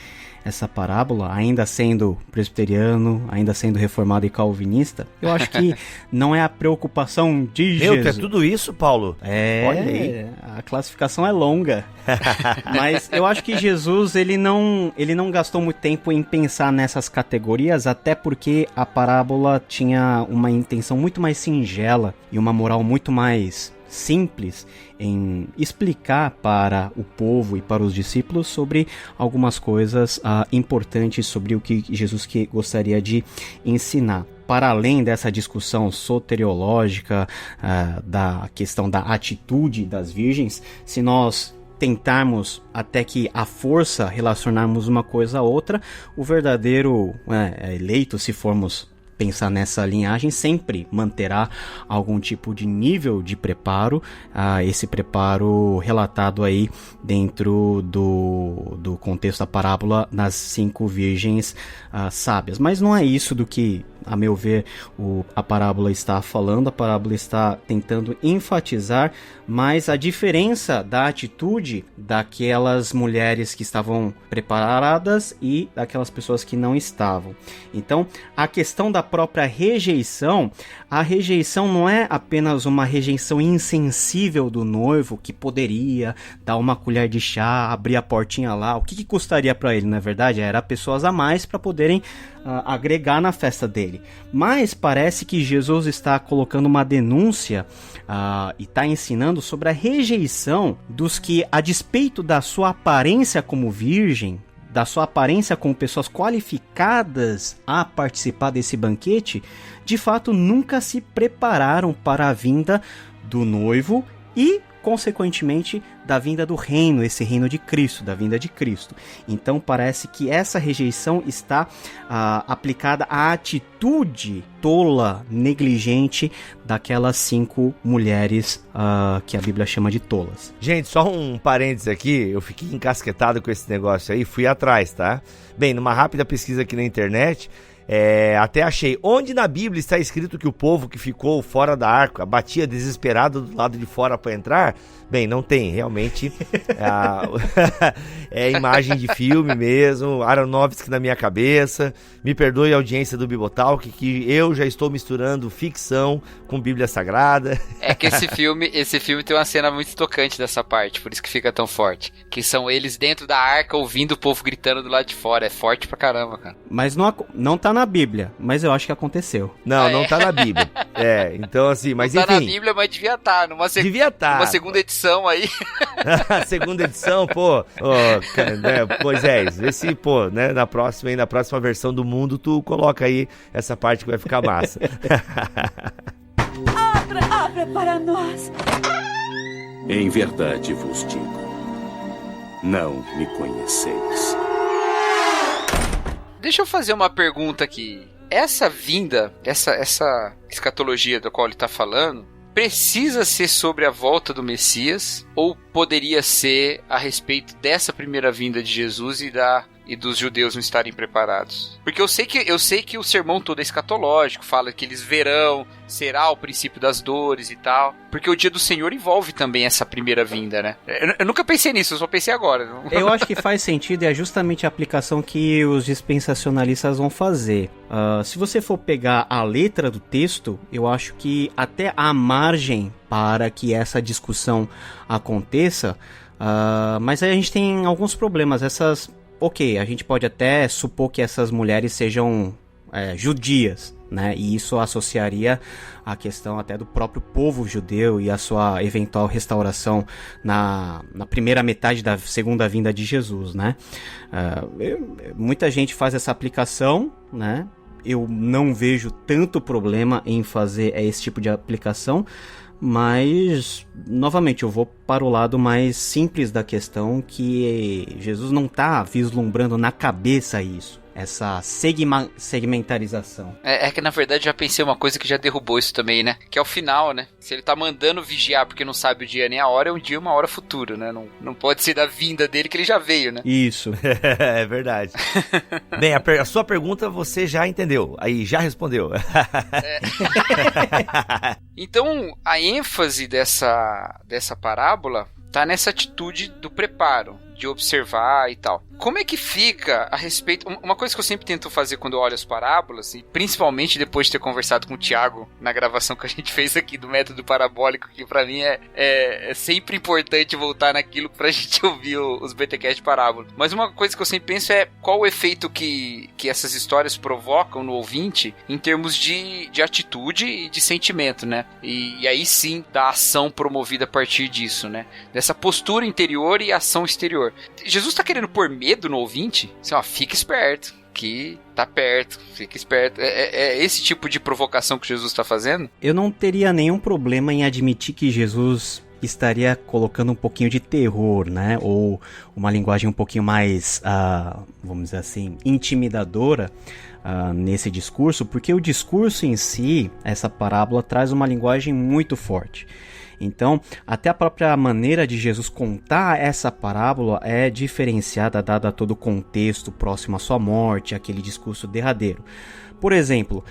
[SPEAKER 4] essa parábola, ainda sendo presbiteriano, ainda sendo reformado e calvinista. Eu acho que não é a preocupação de Jesus.
[SPEAKER 2] É tudo isso, Paulo?
[SPEAKER 4] Olha aí. A classificação é longa. Mas eu acho que Jesus, ele não gastou muito tempo em pensar nessas categorias, até porque a parábola tinha uma intenção muito mais singela e uma moral muito mais simples em explicar para o povo e para os discípulos sobre algumas coisas importantes sobre o que Jesus gostaria de ensinar. Para além dessa discussão soteriológica da questão da atitude das virgens, se nós tentarmos até que a força relacionarmos uma coisa a outra, o verdadeiro eleito, se formos pensar nessa linhagem, sempre manterá algum tipo de nível de preparo, esse preparo relatado aí dentro do contexto da parábola das 5 virgens sábias. Mas não é isso do que, a meu ver, a parábola está falando. A parábola está tentando enfatizar mais a diferença da atitude daquelas mulheres que estavam preparadas e daquelas pessoas que não estavam. Então, a questão da própria rejeição, a rejeição não é apenas uma rejeição insensível do noivo, que poderia dar uma colher de chá, abrir a portinha lá. O que custaria para ele, na verdade? Era pessoas a mais para poderem agregar na festa dele. Mas parece que Jesus está colocando uma denúncia e está ensinando sobre a rejeição dos que, a despeito da sua aparência como virgem, da sua aparência como pessoas qualificadas a participar desse banquete, de fato nunca se prepararam para a vinda do noivo e, consequentemente, da vinda do reino, esse reino de Cristo, da vinda de Cristo. Então parece que essa rejeição está aplicada à atitude tola, negligente daquelas 5 mulheres que a Bíblia chama de tolas.
[SPEAKER 2] Gente, só um parênteses aqui, eu fiquei encasquetado com esse negócio aí, fui atrás, tá? Bem, numa rápida pesquisa aqui na internet, até achei onde na Bíblia está escrito que o povo que ficou fora da arca batia desesperado do lado de fora para entrar. Bem, não tem, realmente é imagem de filme mesmo, Aronofsky na minha cabeça. Me perdoe a audiência do Bibotalk, que eu já estou misturando ficção com Bíblia Sagrada.
[SPEAKER 3] É que esse filme tem uma cena muito tocante dessa parte, por isso que fica tão forte. Que são eles dentro da arca ouvindo o povo gritando do lado de fora, é forte pra caramba, cara.
[SPEAKER 4] Mas não tá na Bíblia, mas eu acho que aconteceu.
[SPEAKER 2] Não tá na Bíblia. Então assim, mas
[SPEAKER 3] não
[SPEAKER 2] enfim.
[SPEAKER 3] Tá na Bíblia, mas devia estar. Devia estar. Uma segunda edição aí.
[SPEAKER 2] Segunda edição, Moisés, vê se, né, na próxima versão do mundo, tu coloca aí essa parte que vai ficar massa.
[SPEAKER 6] Abra para nós.
[SPEAKER 7] Em verdade vos digo, não me conheceis.
[SPEAKER 3] Deixa eu fazer uma pergunta aqui. Essa vinda, essa escatologia da qual ele está falando, precisa ser sobre a volta do Messias ou poderia ser a respeito dessa primeira vinda de Jesus e e dos judeus não estarem preparados? Porque eu sei que o sermão todo é escatológico, fala que eles verão, será o princípio das dores e tal. Porque o dia do Senhor envolve também essa primeira vinda, né? Eu nunca pensei nisso, eu só pensei agora.
[SPEAKER 4] Eu acho que faz sentido e é justamente a aplicação que os dispensacionalistas vão fazer. Se você for pegar a letra do texto, eu acho que até há margem para que essa discussão aconteça, mas aí a gente tem alguns problemas. Ok, a gente pode até supor que essas mulheres sejam judias, né? E isso associaria a questão até do próprio povo judeu e a sua eventual restauração na primeira metade da segunda vinda de Jesus, né? Muita gente faz essa aplicação, né? Eu não vejo tanto problema em fazer esse tipo de aplicação, mas, novamente, eu vou para o lado mais simples da questão, que Jesus não está vislumbrando na cabeça isso, essa segmentarização.
[SPEAKER 3] É que, na verdade, já pensei uma coisa que já derrubou isso também, né? Que é o final, né? Se ele tá mandando vigiar porque não sabe o dia nem a hora, é um dia e uma hora futuro, né? Não pode ser da vinda dele que ele já veio, né?
[SPEAKER 4] Isso.
[SPEAKER 2] É verdade. Bem, a sua pergunta você já entendeu, aí já respondeu.
[SPEAKER 3] Então, a ênfase dessa parábola tá nessa atitude do preparo, de observar e tal. Como é que fica a respeito... Uma coisa que eu sempre tento fazer quando eu olho as parábolas, e principalmente depois de ter conversado com o Thiago na gravação que a gente fez aqui do método parabólico, que pra mim é sempre importante voltar naquilo pra gente ouvir os BTcast de parábola. Mas uma coisa que eu sempre penso é qual o efeito que essas histórias provocam no ouvinte em termos de atitude e de sentimento, né? E aí sim, da ação promovida a partir disso, né? Dessa postura interior e ação exterior. Jesus tá querendo pôr medo no ouvinte? Assim, ó, fica esperto, que tá perto, fica esperto. É esse tipo de provocação que Jesus tá fazendo?
[SPEAKER 4] Eu não teria nenhum problema em admitir que Jesus estaria colocando um pouquinho de terror, né? Ou uma linguagem um pouquinho mais, vamos dizer assim, intimidadora nesse discurso, porque o discurso em si, essa parábola, traz uma linguagem muito forte. Então, até a própria maneira de Jesus contar essa parábola é diferenciada, dada todo o contexto próximo à sua morte, aquele discurso derradeiro. Por exemplo,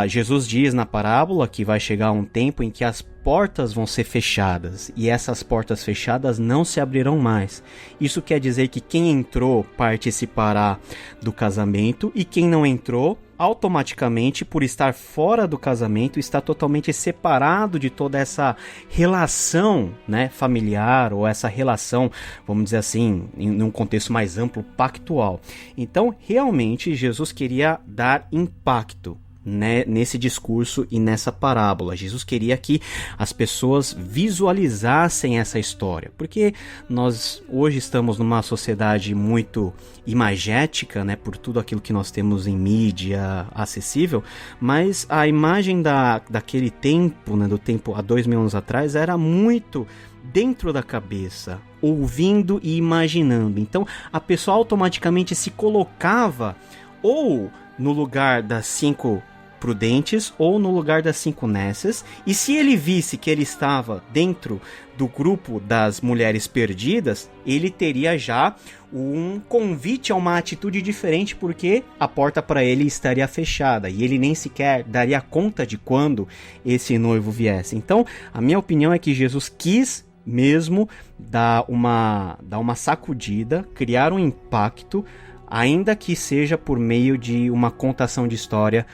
[SPEAKER 4] Jesus diz na parábola que vai chegar um tempo em que as portas vão ser fechadas, e essas portas fechadas não se abrirão mais. Isso quer dizer que quem entrou participará do casamento, e quem não entrou, automaticamente, por estar fora do casamento, está totalmente separado de toda essa relação, né, familiar, ou essa relação, vamos dizer assim, em um contexto mais amplo, pactual. Então, realmente, Jesus queria dar impacto, né, nesse discurso e nessa parábola. Jesus queria que as pessoas visualizassem essa história, porque nós hoje estamos numa sociedade muito imagética, né, por tudo aquilo que nós temos em mídia acessível, mas a imagem daquele tempo, né, do tempo há 2000 anos atrás, era muito dentro da cabeça, ouvindo e imaginando. Então a pessoa automaticamente se colocava ou no lugar das 5 prudentes ou no lugar das 5 nécias, e se ele visse que ele estava dentro do grupo das mulheres perdidas, ele teria já um convite a uma atitude diferente, porque a porta para ele estaria fechada e ele nem sequer daria conta de quando esse noivo viesse. Então, a minha opinião é que Jesus quis mesmo dar uma sacudida, criar um impacto, ainda que seja por meio de uma contação de história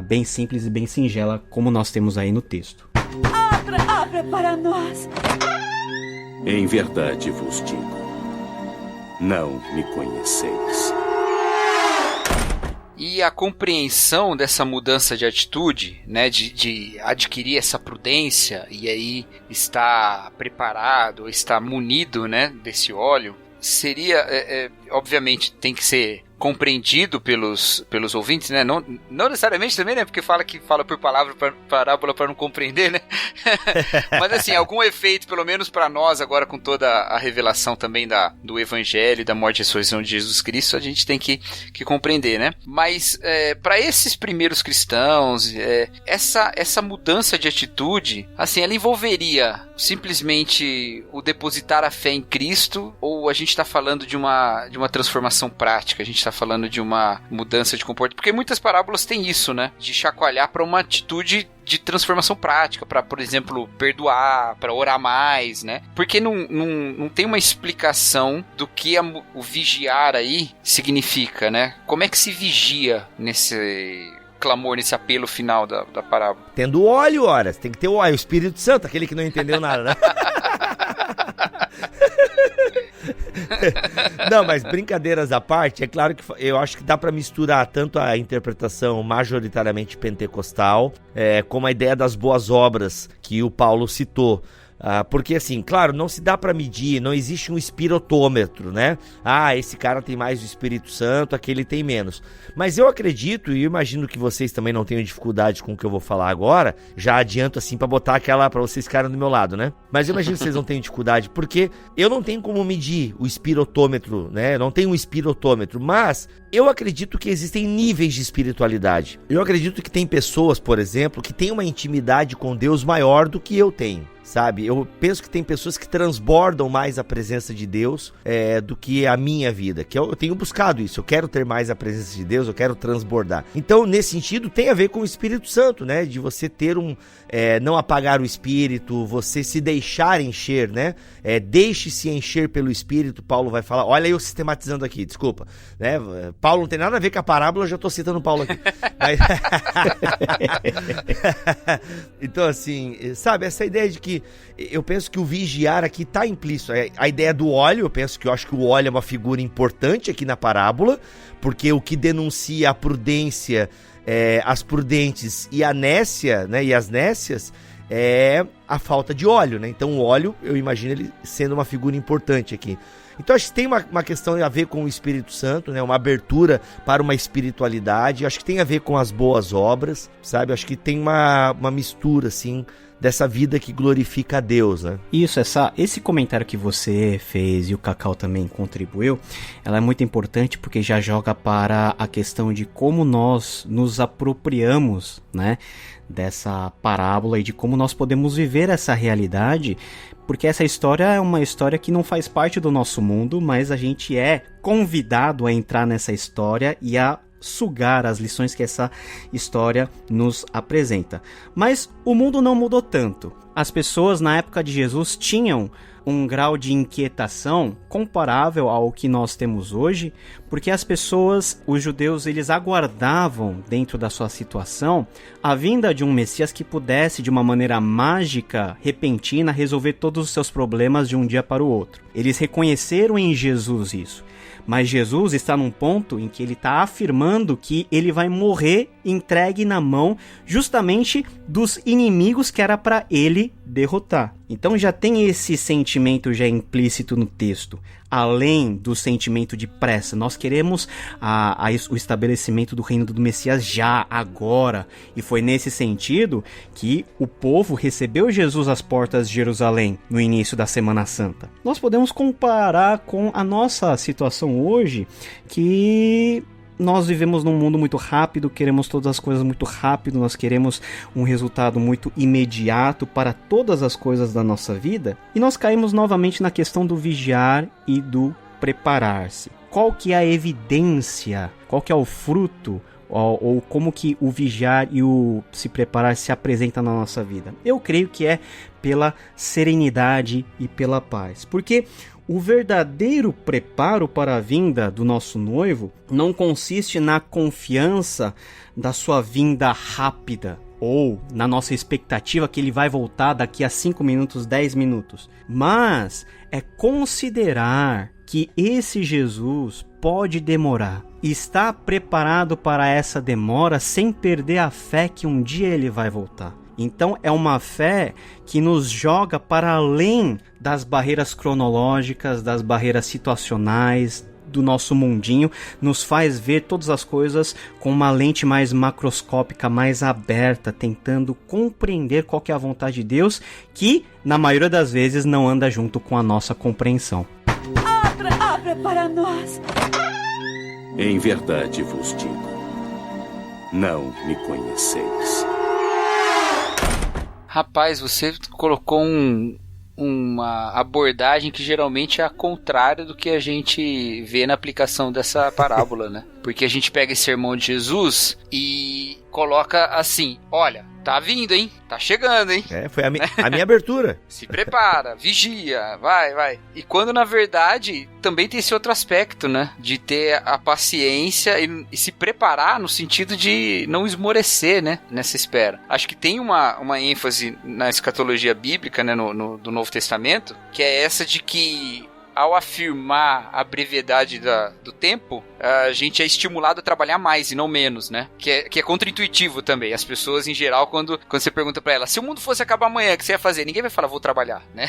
[SPEAKER 4] bem simples e bem singela, como nós temos aí no texto.
[SPEAKER 6] Abra para nós!
[SPEAKER 7] Em verdade vos digo, não me conheceis.
[SPEAKER 3] E a compreensão dessa mudança de atitude, né, de adquirir essa prudência e aí estar preparado, estar munido, né, desse óleo, seria, obviamente, tem que ser compreendido pelos ouvintes, né? Não necessariamente também, né? Porque fala por parábola para não compreender, né? Mas assim, algum efeito, pelo menos para nós, agora com toda a revelação também do Evangelho, da morte e ressurreição de Jesus Cristo, a gente tem que compreender, né? Mas para esses primeiros cristãos, essa mudança de atitude, assim, ela envolveria simplesmente o depositar a fé em Cristo, ou a gente está falando de uma transformação prática, a gente está falando de uma mudança de comportamento, porque muitas parábolas têm isso, né, de chacoalhar para uma atitude de transformação prática, para, por exemplo, perdoar, para orar mais, né, porque não tem uma explicação do que o vigiar aí significa, né, como é que se vigia nesse clamor, nesse apelo final da parábola.
[SPEAKER 2] Tendo óleo, horas, tem que ter o óleo, o Espírito Santo, aquele que não entendeu nada, né? Não, mas brincadeiras à parte, é claro que eu acho que dá para misturar tanto a interpretação majoritariamente pentecostal, como a ideia das boas obras que o Paulo citou. Porque assim, claro, não se dá para medir, não existe um espiritômetro, né? Esse cara tem mais o Espírito Santo, aquele tem menos. Mas eu acredito, e eu imagino que vocês também não tenham dificuldade com o que eu vou falar agora, já adianto assim para botar aquela, para vocês ficarem do meu lado, né? Mas eu imagino que vocês não tenham dificuldade, porque eu não tenho como medir o espiritômetro, né? Eu não tenho um espiritômetro, mas eu acredito que existem níveis de espiritualidade. Eu acredito que tem pessoas, por exemplo, que têm uma intimidade com Deus maior do que eu tenho. Sabe, eu penso que tem pessoas que transbordam mais a presença de Deus do que a minha vida, que eu tenho buscado isso, eu quero ter mais a presença de Deus, eu quero transbordar. Então, nesse sentido, tem a ver com o Espírito Santo, né, de você ter não apagar o Espírito, você se deixar encher, né, deixe-se encher pelo Espírito, Paulo vai falar, olha eu sistematizando aqui, desculpa, né, Paulo não tem nada a ver com a parábola, eu já tô citando Paulo aqui. Mas... Então, assim, sabe, essa ideia de que eu penso que o vigiar aqui está implícito. A ideia do óleo, eu acho que o óleo é uma figura importante aqui na parábola, porque o que denuncia a prudência, as prudentes e a nécia, né, e as nécias, é a falta de óleo, né? Então o óleo, eu imagino ele sendo uma figura importante aqui. Então acho que tem uma questão a ver com o Espírito Santo, né? Uma abertura para uma espiritualidade, acho que tem a ver com as boas obras, sabe? Acho que tem uma mistura, assim, dessa vida que glorifica a Deus, né?
[SPEAKER 4] Isso, esse comentário que você fez e o Cacau também contribuiu, ela é muito importante porque já joga para a questão de como nós nos apropriamos, né, dessa parábola e de como nós podemos viver essa realidade, porque essa história é uma história que não faz parte do nosso mundo, mas a gente é convidado a entrar nessa história e a sugar as lições que essa história nos apresenta. Mas o mundo não mudou tanto. As pessoas na época de Jesus tinham um grau de inquietação comparável ao que nós temos hoje, porque as pessoas, os judeus, eles aguardavam dentro da sua situação a vinda de um Messias que pudesse, de uma maneira mágica, repentina, resolver todos os seus problemas de um dia para o outro. Eles reconheceram em Jesus isso. Mas Jesus está num ponto em que ele está afirmando que ele vai morrer entregue na mão justamente dos inimigos que era para ele derrotar. Então já tem esse sentimento já implícito no texto. Além do sentimento de pressa, nós queremos o estabelecimento do reino do Messias já, agora. E foi nesse sentido que o povo recebeu Jesus às portas de Jerusalém no início da Semana Santa. Nós podemos comparar com a nossa situação hoje, que nós vivemos num mundo muito rápido, queremos todas as coisas muito rápido, nós queremos um resultado muito imediato para todas as coisas da nossa vida, e nós caímos novamente na questão do vigiar e do preparar-se. Qual que é a evidência, qual que é o fruto, ou como que o vigiar e o se preparar se apresenta na nossa vida? Eu creio que é pela serenidade e pela paz, porque o verdadeiro preparo para a vinda do nosso noivo não consiste na confiança da sua vinda rápida ou na nossa expectativa que ele vai voltar daqui a 5 minutos, 10 minutos, mas é considerar que esse Jesus pode demorar e está preparado para essa demora sem perder a fé que um dia ele vai voltar. Então é uma fé que nos joga para além das barreiras cronológicas, das barreiras situacionais, do nosso mundinho, nos faz ver todas as coisas com uma lente mais macroscópica, mais aberta, tentando compreender qual que é a vontade de Deus, que, na maioria das vezes, não anda junto com a nossa compreensão.
[SPEAKER 6] Abra para nós.
[SPEAKER 7] Em verdade vos digo, não me conheceis.
[SPEAKER 3] Rapaz, você colocou uma abordagem que geralmente é a contrária do que a gente vê na aplicação dessa parábola, né? Porque a gente pega esse sermão de Jesus e coloca assim, olha, tá vindo, hein? Tá chegando, hein?
[SPEAKER 2] Foi a minha abertura.
[SPEAKER 3] Se prepara, vigia, vai. E quando, na verdade, também tem esse outro aspecto, né? De ter a paciência e se preparar no sentido de não esmorecer, né? Nessa espera. Acho que tem uma ênfase na escatologia bíblica, né? Do Novo Testamento, que é essa de que, ao afirmar a brevidade do tempo, a gente é estimulado a trabalhar mais e não menos, né? Que é contraintuitivo também. As pessoas, em geral, quando você pergunta pra ela, se o mundo fosse acabar amanhã, o que você ia fazer? Ninguém vai falar, vou trabalhar, né?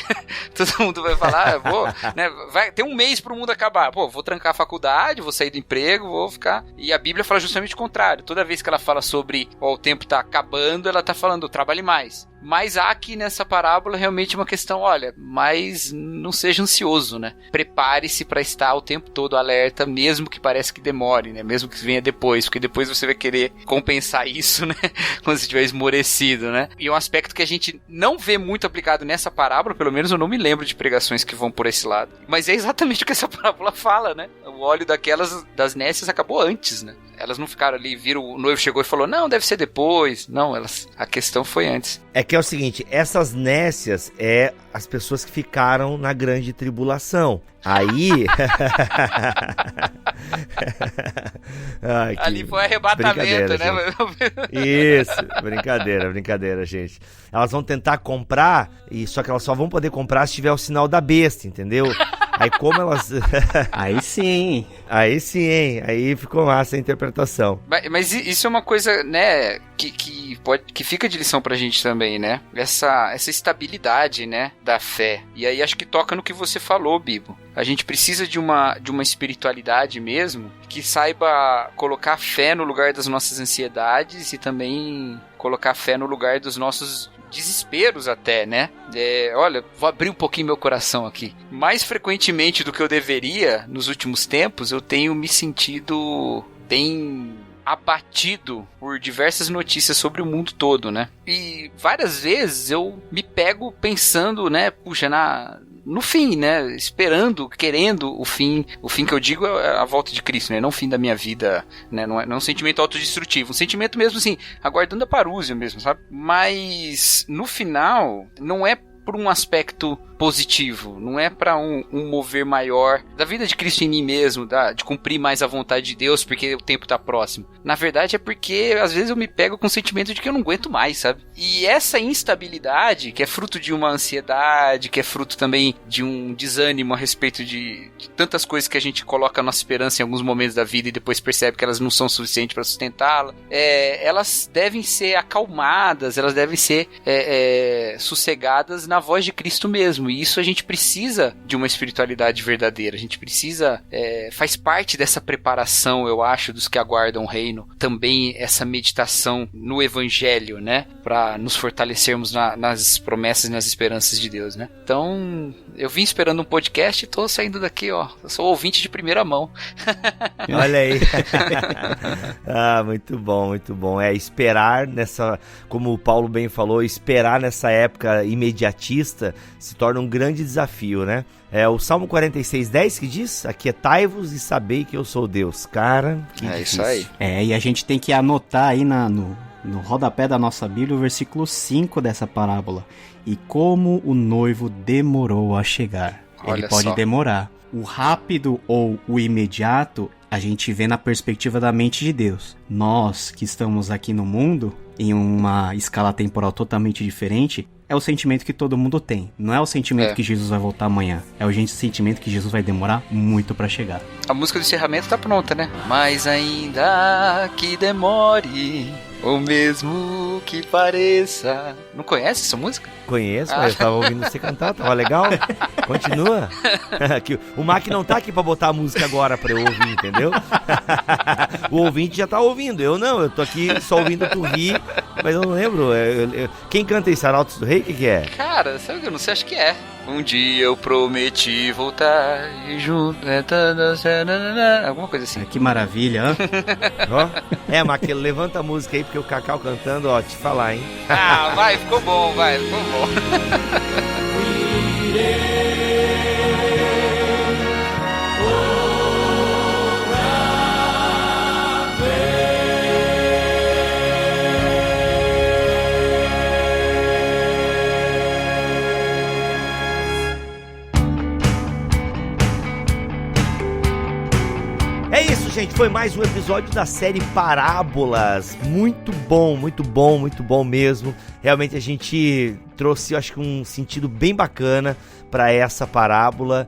[SPEAKER 3] Todo mundo vai falar, vou, né? Tem um mês pro mundo acabar. Pô, vou trancar a faculdade, vou sair do emprego, vou ficar... E a Bíblia fala justamente o contrário. Toda vez que ela fala sobre o tempo tá acabando, ela tá falando, trabalhe mais. Mas há aqui nessa parábola realmente uma questão, olha, mas não seja ansioso, né? Prepare-se para estar o tempo todo alerta, mesmo que pareça que demore, né? Mesmo que venha depois, porque depois você vai querer compensar isso, né? Quando você estiver esmorecido, né? E um aspecto que a gente não vê muito aplicado nessa parábola, pelo menos eu não me lembro de pregações que vão por esse lado. Mas é exatamente o que essa parábola fala, né? O óleo das nécias acabou antes, né? Elas não ficaram ali, viram, o noivo chegou e falou, não, deve ser depois. Não, a questão foi antes.
[SPEAKER 2] É que é o seguinte, essas nécias é as pessoas que ficaram na grande tribulação. Aí... Ai,
[SPEAKER 3] ali foi arrebatamento, né?
[SPEAKER 2] Isso, brincadeira, gente. Elas vão tentar comprar, só que elas só vão poder comprar se tiver o sinal da besta, entendeu? Aí como elas...
[SPEAKER 4] Aí sim,
[SPEAKER 2] aí ficou massa a interpretação.
[SPEAKER 3] Mas isso é uma coisa, né, que fica de lição pra gente também, né? Essa estabilidade, né, da fé. E aí acho que toca no que você falou, Bibo. A gente precisa de uma espiritualidade mesmo que saiba colocar fé no lugar das nossas ansiedades e também colocar fé no lugar dos nossos desesperos até, né? Olha, vou abrir um pouquinho meu coração aqui. Mais frequentemente do que eu deveria nos últimos tempos, eu tenho me sentido bem abatido por diversas notícias sobre o mundo todo, né? E várias vezes eu me pego pensando, né? Puxa, no fim, né? Esperando, querendo o fim que eu digo é a volta de Cristo, né? Não o fim da minha vida, né? Não é um sentimento autodestrutivo, um sentimento mesmo assim, aguardando a parúzia mesmo, sabe? Mas no final, não é por um aspecto positivo, não é para um mover maior da vida de Cristo em mim mesmo, de cumprir mais a vontade de Deus porque o tempo tá próximo. Na verdade é porque às vezes eu me pego com o sentimento de que eu não aguento mais, sabe? E essa instabilidade, que é fruto de uma ansiedade, que é fruto também de um desânimo a respeito de tantas coisas que a gente coloca a nossa esperança em alguns momentos da vida e depois percebe que elas não são suficientes para sustentá-la, elas devem ser acalmadas, elas devem ser sossegadas na voz de Cristo mesmo. E isso a gente precisa de uma espiritualidade verdadeira. A gente precisa... faz parte dessa preparação, eu acho, dos que aguardam o reino. Também essa meditação no evangelho, né? Para nos fortalecermos nas promessas e nas esperanças de Deus, né? Então, eu vim esperando um podcast e tô saindo daqui, ó. Eu sou ouvinte de primeira mão.
[SPEAKER 2] Olha aí. Muito bom, muito bom. Esperar nessa... Como o Paulo bem falou, esperar nessa época imediatista se torna um grande desafio, né? O Salmo 46:10 que diz: aquietai-vos e sabei que eu sou Deus. Cara, que difícil.
[SPEAKER 3] Isso aí.
[SPEAKER 4] E a gente tem que anotar aí no rodapé da nossa Bíblia o versículo 5 dessa parábola. E como o noivo demorou a chegar.
[SPEAKER 3] Olha
[SPEAKER 4] Ele pode
[SPEAKER 3] só.
[SPEAKER 4] demorar. O rápido ou o imediato, a gente vê na perspectiva da mente de Deus. Nós que estamos aqui no mundo, em uma escala temporal totalmente diferente, é o sentimento que todo mundo tem. Não é o sentimento que Jesus vai voltar amanhã. É o sentimento que Jesus vai demorar muito pra chegar.
[SPEAKER 3] A música do encerramento tá pronta, né? Mas ainda que demore, O mesmo que pareça. Não conhece essa música?
[SPEAKER 2] Conheço, mas eu tava ouvindo você cantar, tava legal. Continua. O Mac não tá aqui pra botar a música agora pra eu ouvir, entendeu? O ouvinte já tá ouvindo, eu não, eu tô aqui só ouvindo tu rir, mas eu não lembro. Quem canta isso, Arautos do Rei, o que é?
[SPEAKER 3] Cara, sabe o que eu não sei, acho que é. Um dia eu prometi voltar e junto... Alguma coisa assim.
[SPEAKER 4] Que maravilha, hein?
[SPEAKER 2] Ó, Mac, levanta a música aí, porque o Cacau cantando, ó, te falar, hein?
[SPEAKER 3] Ah, vai, ficou bom, ficou bom.
[SPEAKER 2] É isso, gente, foi mais um episódio da série Parábolas. Muito bom, muito bom, muito bom mesmo. Realmente a gente trouxe, eu acho que um sentido bem bacana para essa parábola.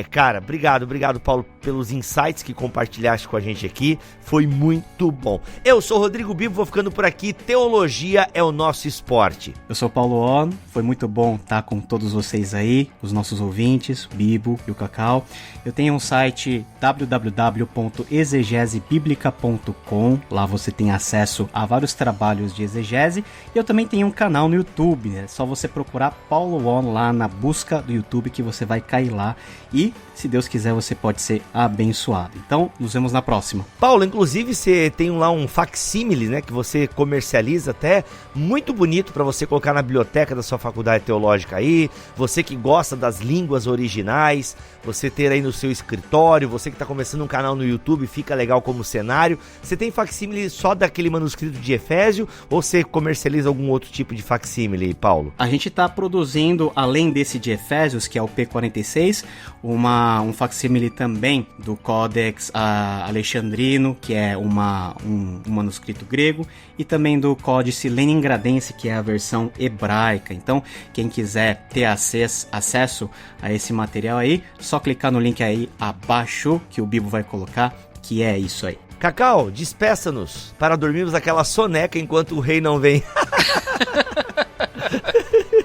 [SPEAKER 2] Cara, obrigado, Paulo, pelos insights que compartilhaste com a gente aqui. Foi muito bom. Eu sou o Rodrigo Bibo, vou ficando por aqui. Teologia é o nosso esporte.
[SPEAKER 4] Eu sou o Paulo On, foi muito bom estar com todos vocês aí, os nossos ouvintes, o Bibo e o Cacau. Eu tenho um site www.exegesebiblica.com, lá você tem acesso a vários trabalhos de exegese. E eu também tenho um canal no YouTube, né? É só você procurar Paulo On lá na busca do YouTube que você vai cair lá e, se Deus quiser, você pode ser abençoado. Então, nos vemos na próxima.
[SPEAKER 2] Paulo, inclusive você tem lá um facsímile, né, que você comercializa até, muito bonito para você colocar na biblioteca da sua faculdade teológica aí, você que gosta das línguas originais, você ter aí no seu escritório, você que está começando um canal no YouTube, fica legal como cenário. Você tem facsímile só daquele manuscrito de Efésio ou você comercializa algum outro tipo de facsímile, Paulo?
[SPEAKER 4] A gente está produzindo, além desse de Efésios, que é o P46, um facsímile também do Codex Alexandrino, que é um manuscrito grego, e também do Códice Leningradense, que é a versão hebraica. Então, quem quiser ter acesso a esse material aí, só clicar no link aí abaixo, que o Bibo vai colocar, que é isso aí.
[SPEAKER 2] Cacau, despeça-nos para dormirmos aquela soneca enquanto o rei não vem.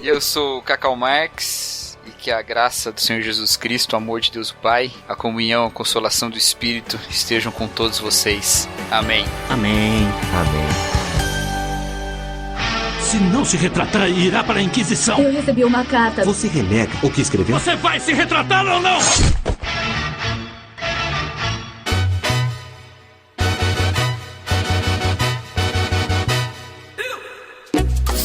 [SPEAKER 3] Eu sou o Cacau Marques, e que a graça do Senhor Jesus Cristo, o amor de Deus o Pai, a comunhão, a consolação do Espírito estejam com todos vocês. Amém.
[SPEAKER 4] Amém.
[SPEAKER 2] Amém.
[SPEAKER 8] Se não se retratar, irá para a Inquisição.
[SPEAKER 6] Eu recebi uma carta.
[SPEAKER 8] Você renega o que escreveu? Você vai se retratar ou não?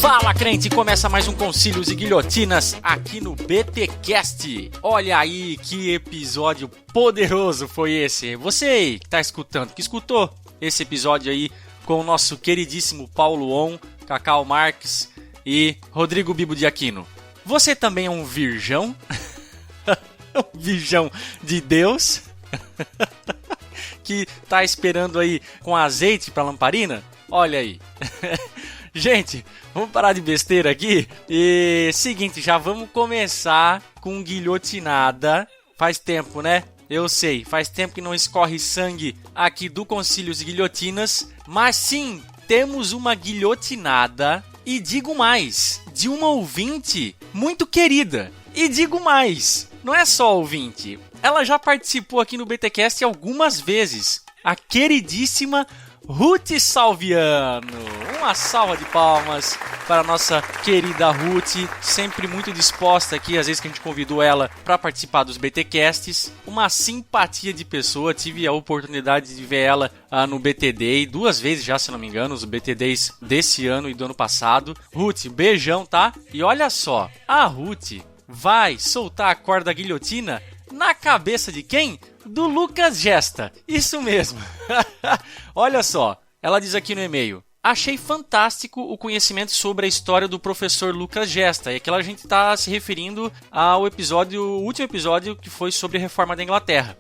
[SPEAKER 9] Fala, crente! Começa mais um Concílios e Guilhotinas aqui no BTcast. Olha aí que episódio poderoso foi esse. Você aí que tá escutando, que escutou esse episódio aí com o nosso queridíssimo Paulo On, Cacau Marques e Rodrigo Bibo de Aquino. Você também é um virgão? Um virgão de Deus? Que tá esperando aí com azeite pra lamparina? Olha aí. Gente, vamos parar de besteira aqui. E seguinte, já vamos começar com guilhotinada. Faz tempo, né? Eu sei, faz tempo que não escorre sangue aqui do Concílios e Guilhotinas. Mas sim, temos uma guilhotinada. E digo mais, de uma ouvinte muito querida. E digo mais, não é só ouvinte. Ela já participou aqui no BTcast algumas vezes. A queridíssima Ruth Salviano. Uma salva de palmas para a nossa querida Ruth, sempre muito disposta aqui, às vezes que a gente convidou ela para participar dos BTcasts. Uma simpatia de pessoa, tive a oportunidade de ver ela no BT Day, 2 vezes já, se não me engano, os BT Days desse ano e do ano passado. Ruth, beijão, tá? E olha só, a Ruth vai soltar a corda guilhotina na cabeça de quem? Do Lucas Gesta. Isso mesmo. Olha só, ela diz aqui no e-mail: achei fantástico o conhecimento sobre a história do professor Lucas Gesta. E aqui a gente está se referindo ao último episódio que foi sobre a reforma da Inglaterra.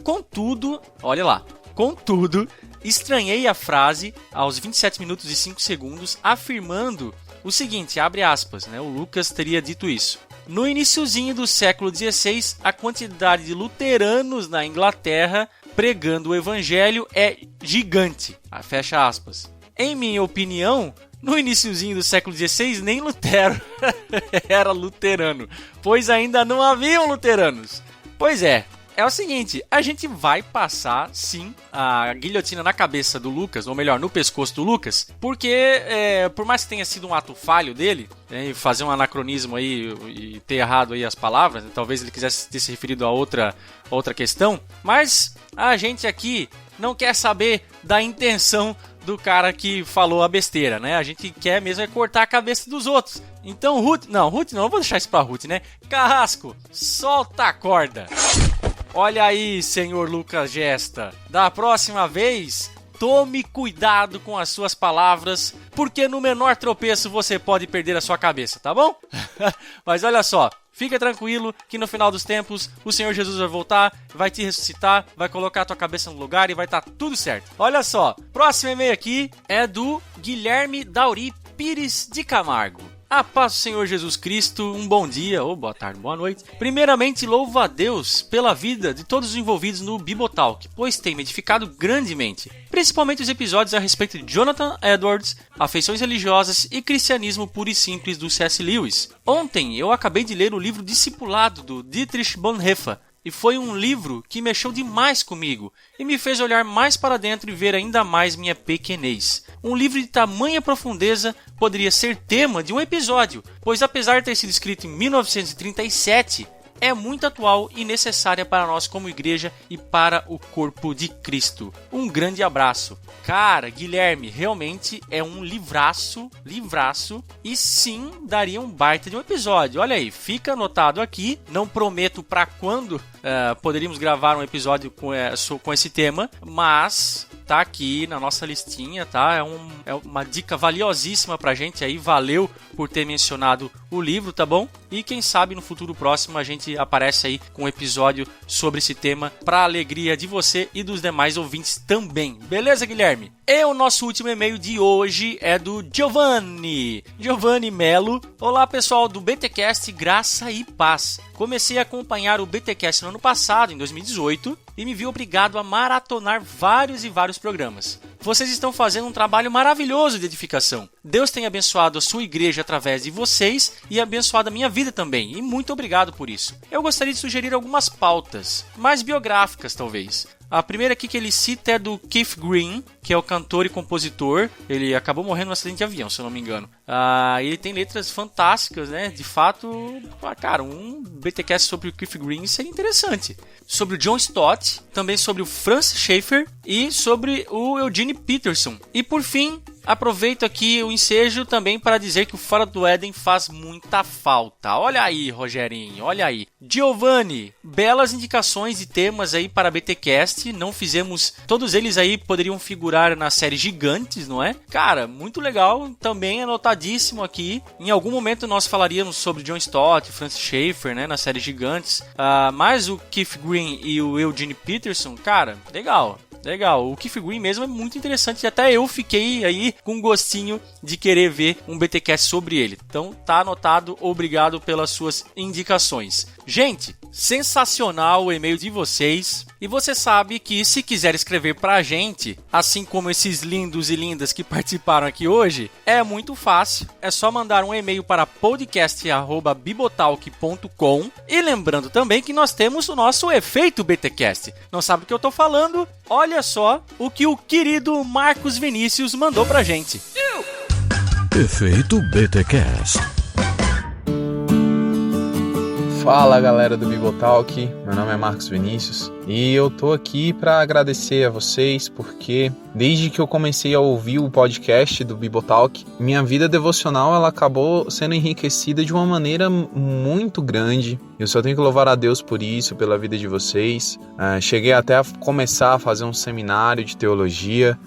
[SPEAKER 9] Contudo, olha lá. Contudo, estranhei a frase aos 27 minutos e 5 segundos afirmando o seguinte, abre aspas, né? O Lucas teria dito isso. No iniciozinho do século XVI, a quantidade de luteranos na Inglaterra pregando o evangelho é gigante. Fecha aspas. em minha opinião, no iniciozinho do século XVI, nem Lutero era luterano, pois ainda não haviam luteranos. Pois é o seguinte, a gente vai passar, sim, a guilhotina na cabeça do Lucas, ou melhor, no pescoço do Lucas, porque, por mais que tenha sido um ato falho dele, né, fazer um anacronismo aí e ter errado aí as palavras, talvez ele quisesse ter se referido a outra questão, mas a gente aqui não quer saber da intenção do cara que falou a besteira, né? A gente quer mesmo é cortar a cabeça dos outros. Então, Ruth não, vou deixar isso pra Ruth, né? Carrasco, solta a corda. Olha aí, senhor Lucas Gesta. Da próxima vez, tome cuidado com as suas palavras, porque no menor tropeço você pode perder a sua cabeça, tá bom? Mas olha só, fica tranquilo que no final dos tempos o Senhor Jesus vai voltar, vai te ressuscitar, vai colocar a tua cabeça no lugar e vai estar tudo certo. Olha só, próximo e-mail aqui é do Guilherme Dauri Pires de Camargo. A paz do Senhor Jesus Cristo, um bom dia, ou boa tarde, boa noite. Primeiramente, louvo a Deus pela vida de todos os envolvidos no Bibotalk, pois tem me edificado grandemente. Principalmente os episódios a respeito de Jonathan Edwards, afeições religiosas e cristianismo puro e simples do C.S. Lewis. Ontem eu acabei de ler o livro Discipulado do Dietrich Bonhoeffer, e foi um livro que mexeu demais comigo e me fez olhar mais para dentro e ver ainda mais minha pequenez. Um livro de tamanha profundeza poderia ser tema de um episódio, pois apesar de ter sido escrito em 1937, é muito atual e necessária para nós como igreja e para o corpo de Cristo. Um grande abraço. Cara, Guilherme, realmente é um livraço, e sim, daria um baita de um episódio. Olha aí, fica anotado aqui, não prometo para quando poderíamos gravar um episódio com esse tema, mas tá aqui na nossa listinha, tá? É uma dica valiosíssima pra gente aí, valeu por ter mencionado o livro, tá bom? E quem sabe no futuro próximo a gente aparece aí com um episódio sobre esse tema pra alegria de você e dos demais ouvintes também. Beleza, Guilherme? E o nosso último e-mail de hoje é do Giovanni Melo. Olá, pessoal do BTcast, graça e paz. Comecei a acompanhar o BTcast no ano passado, em 2018, e me vi obrigado a maratonar vários programas. Vocês estão fazendo um trabalho maravilhoso de edificação. Deus tem abençoado a sua igreja através de vocês e abençoado a minha vida também, e muito obrigado por isso. Eu gostaria de sugerir algumas pautas, mais biográficas talvez. A primeira aqui que ele cita é do Keith Green, que é o cantor e compositor. Ele acabou morrendo num acidente de avião, se eu não me engano. Ele tem letras fantásticas, né? De fato, cara, um BTcast sobre o Keith Green seria interessante. Sobre o John Stott, também sobre o Francis Schaeffer e sobre o Eugene Peterson. E por fim, aproveito aqui o ensejo também para dizer que o Fora do Éden faz muita falta. Olha aí, Rogerinho, olha aí. Giovanni, belas indicações de temas aí para BTcast. Não fizemos, todos eles aí poderiam figurar na série Gigantes, não é? Cara, muito legal, também anotadíssimo aqui. Em algum momento nós falaríamos sobre John Stott, Francis Schaeffer, né, na série Gigantes. Mas o Keith Green e o Eugene Peterson, cara, legal. O Keith Green mesmo é muito interessante, até eu fiquei aí com gostinho de querer ver um BTcast sobre ele. Então tá anotado, obrigado pelas suas indicações. Gente, sensacional o e-mail de vocês. E você sabe que se quiser escrever pra gente, assim como esses lindos e lindas que participaram aqui hoje, é muito fácil. É só mandar um e-mail para podcast@bibotalk.com. E lembrando também que nós temos o nosso efeito BTcast. Não sabe o que eu tô falando? Olha só o que o querido Marcos Vinícius mandou pra gente.
[SPEAKER 1] Efeito BTcast.
[SPEAKER 10] Fala, galera do Bibotalk, meu nome é Marcos Vinícius e eu tô aqui para agradecer a vocês porque desde que eu comecei a ouvir o podcast do Bibotalk, minha vida devocional ela acabou sendo enriquecida de uma maneira muito grande. Eu só tenho que louvar a Deus por isso, pela vida de vocês. Cheguei até a começar a fazer um seminário de teologia,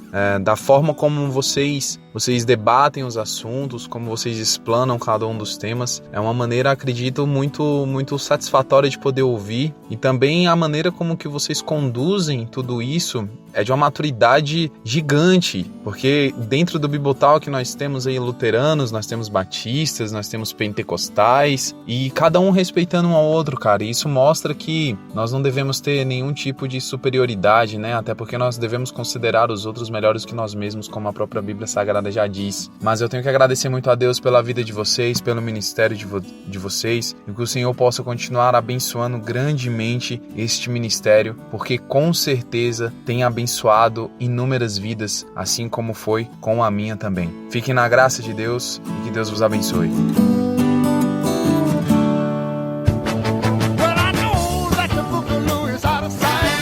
[SPEAKER 10] da forma como vocês debatem os assuntos, como vocês explanam cada um dos temas. É uma maneira, acredito, muito satisfatória de poder ouvir, e também a maneira como que que vocês conduzem tudo isso é de uma maturidade gigante, porque dentro do Bibotalk nós temos aí luteranos, nós temos batistas, nós temos pentecostais, e cada um respeitando um ao outro, cara, e isso mostra que nós não devemos ter nenhum tipo de superioridade, né, até porque nós devemos considerar os outros melhores que nós mesmos, como a própria Bíblia Sagrada já diz. Mas eu tenho que agradecer muito a Deus pela vida de vocês, pelo ministério de vocês, e que o Senhor possa continuar abençoando grandemente este ministério, porque com certeza tem abençoado inúmeras vidas, assim como foi com a minha também. Fiquem na graça de Deus e que Deus vos abençoe.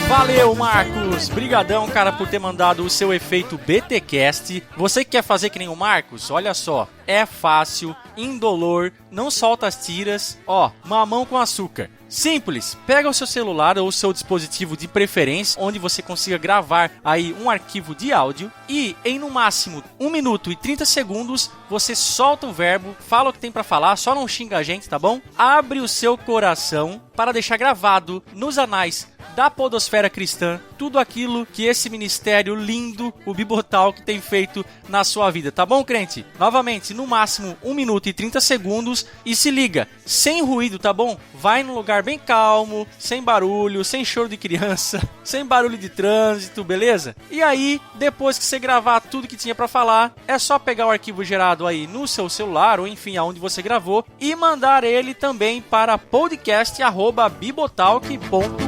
[SPEAKER 9] Valeu, Marcos! Brigadão, cara, por ter mandado o seu efeito BTcast. Você que quer fazer que nem o Marcos? Olha só, é fácil, indolor, não solta as tiras, ó, mamão com açúcar. Simples, pega o seu celular ou o seu dispositivo de preferência, onde você consiga gravar aí um arquivo de áudio e em no máximo 1 minuto e 30 segundos você solta o verbo, fala o que tem pra falar, só não xinga a gente, tá bom? Abre o seu coração para deixar gravado nos anais da podosfera cristã tudo aquilo que esse ministério lindo, o Bibotalk, tem feito na sua vida, tá bom, crente? Novamente, no máximo 1 minuto e 30 segundos e se liga, sem ruído, tá bom? Vai num lugar bem calmo, sem barulho, sem choro de criança, sem barulho de trânsito, beleza? E aí, depois que você gravar tudo que tinha pra falar, é só pegar o arquivo gerado aí no seu celular, ou enfim, aonde você gravou, e mandar ele também para podcast@bibotalk.com.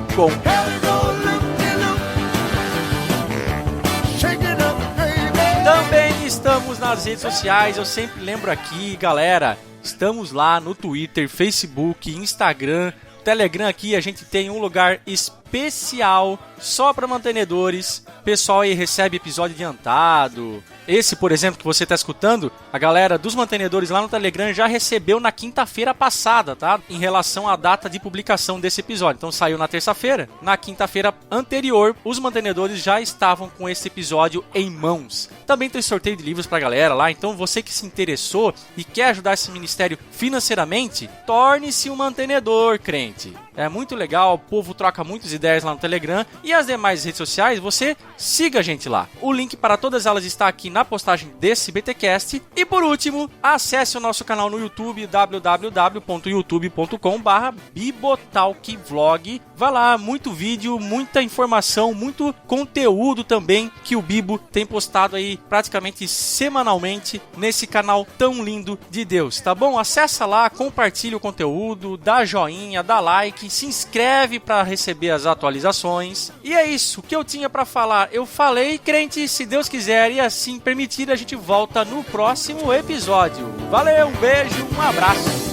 [SPEAKER 9] Também estamos nas redes sociais, eu sempre lembro aqui, galera, estamos lá no Twitter, Facebook, Instagram, Telegram. Aqui a gente tem um lugar especial só para mantenedores. O pessoal aí recebe episódio adiantado. Esse, por exemplo, que você está escutando, a galera dos mantenedores lá no Telegram já recebeu na quinta-feira passada, tá? Em relação à data de publicação desse episódio. Então saiu na terça-feira. Na quinta-feira anterior, os mantenedores já estavam com esse episódio em mãos. Também tem sorteio de livros pra galera lá. Então você que se interessou e quer ajudar esse ministério financeiramente, torne-se um mantenedor, crente. É muito legal, o povo troca muitas ideias lá no Telegram. E as demais redes sociais, você siga a gente lá. O link para todas elas está aqui na postagem desse BTcast. E por último, acesse o nosso canal no YouTube, www.youtube.com/bibotalkvlog. Vai lá, muito vídeo, muita informação, muito conteúdo também que o Bibo tem postado aí praticamente semanalmente nesse canal tão lindo de Deus, tá bom? Acessa lá, compartilha o conteúdo, dá joinha, dá like, se inscreve para receber as atualizações. E é isso, o que eu tinha para falar, eu falei, crente, se Deus quiser e assim permitir, a gente volta no próximo episódio. Valeu, um beijo, um abraço.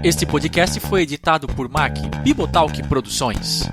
[SPEAKER 9] Este podcast foi editado por Mac Bibotalk Produções.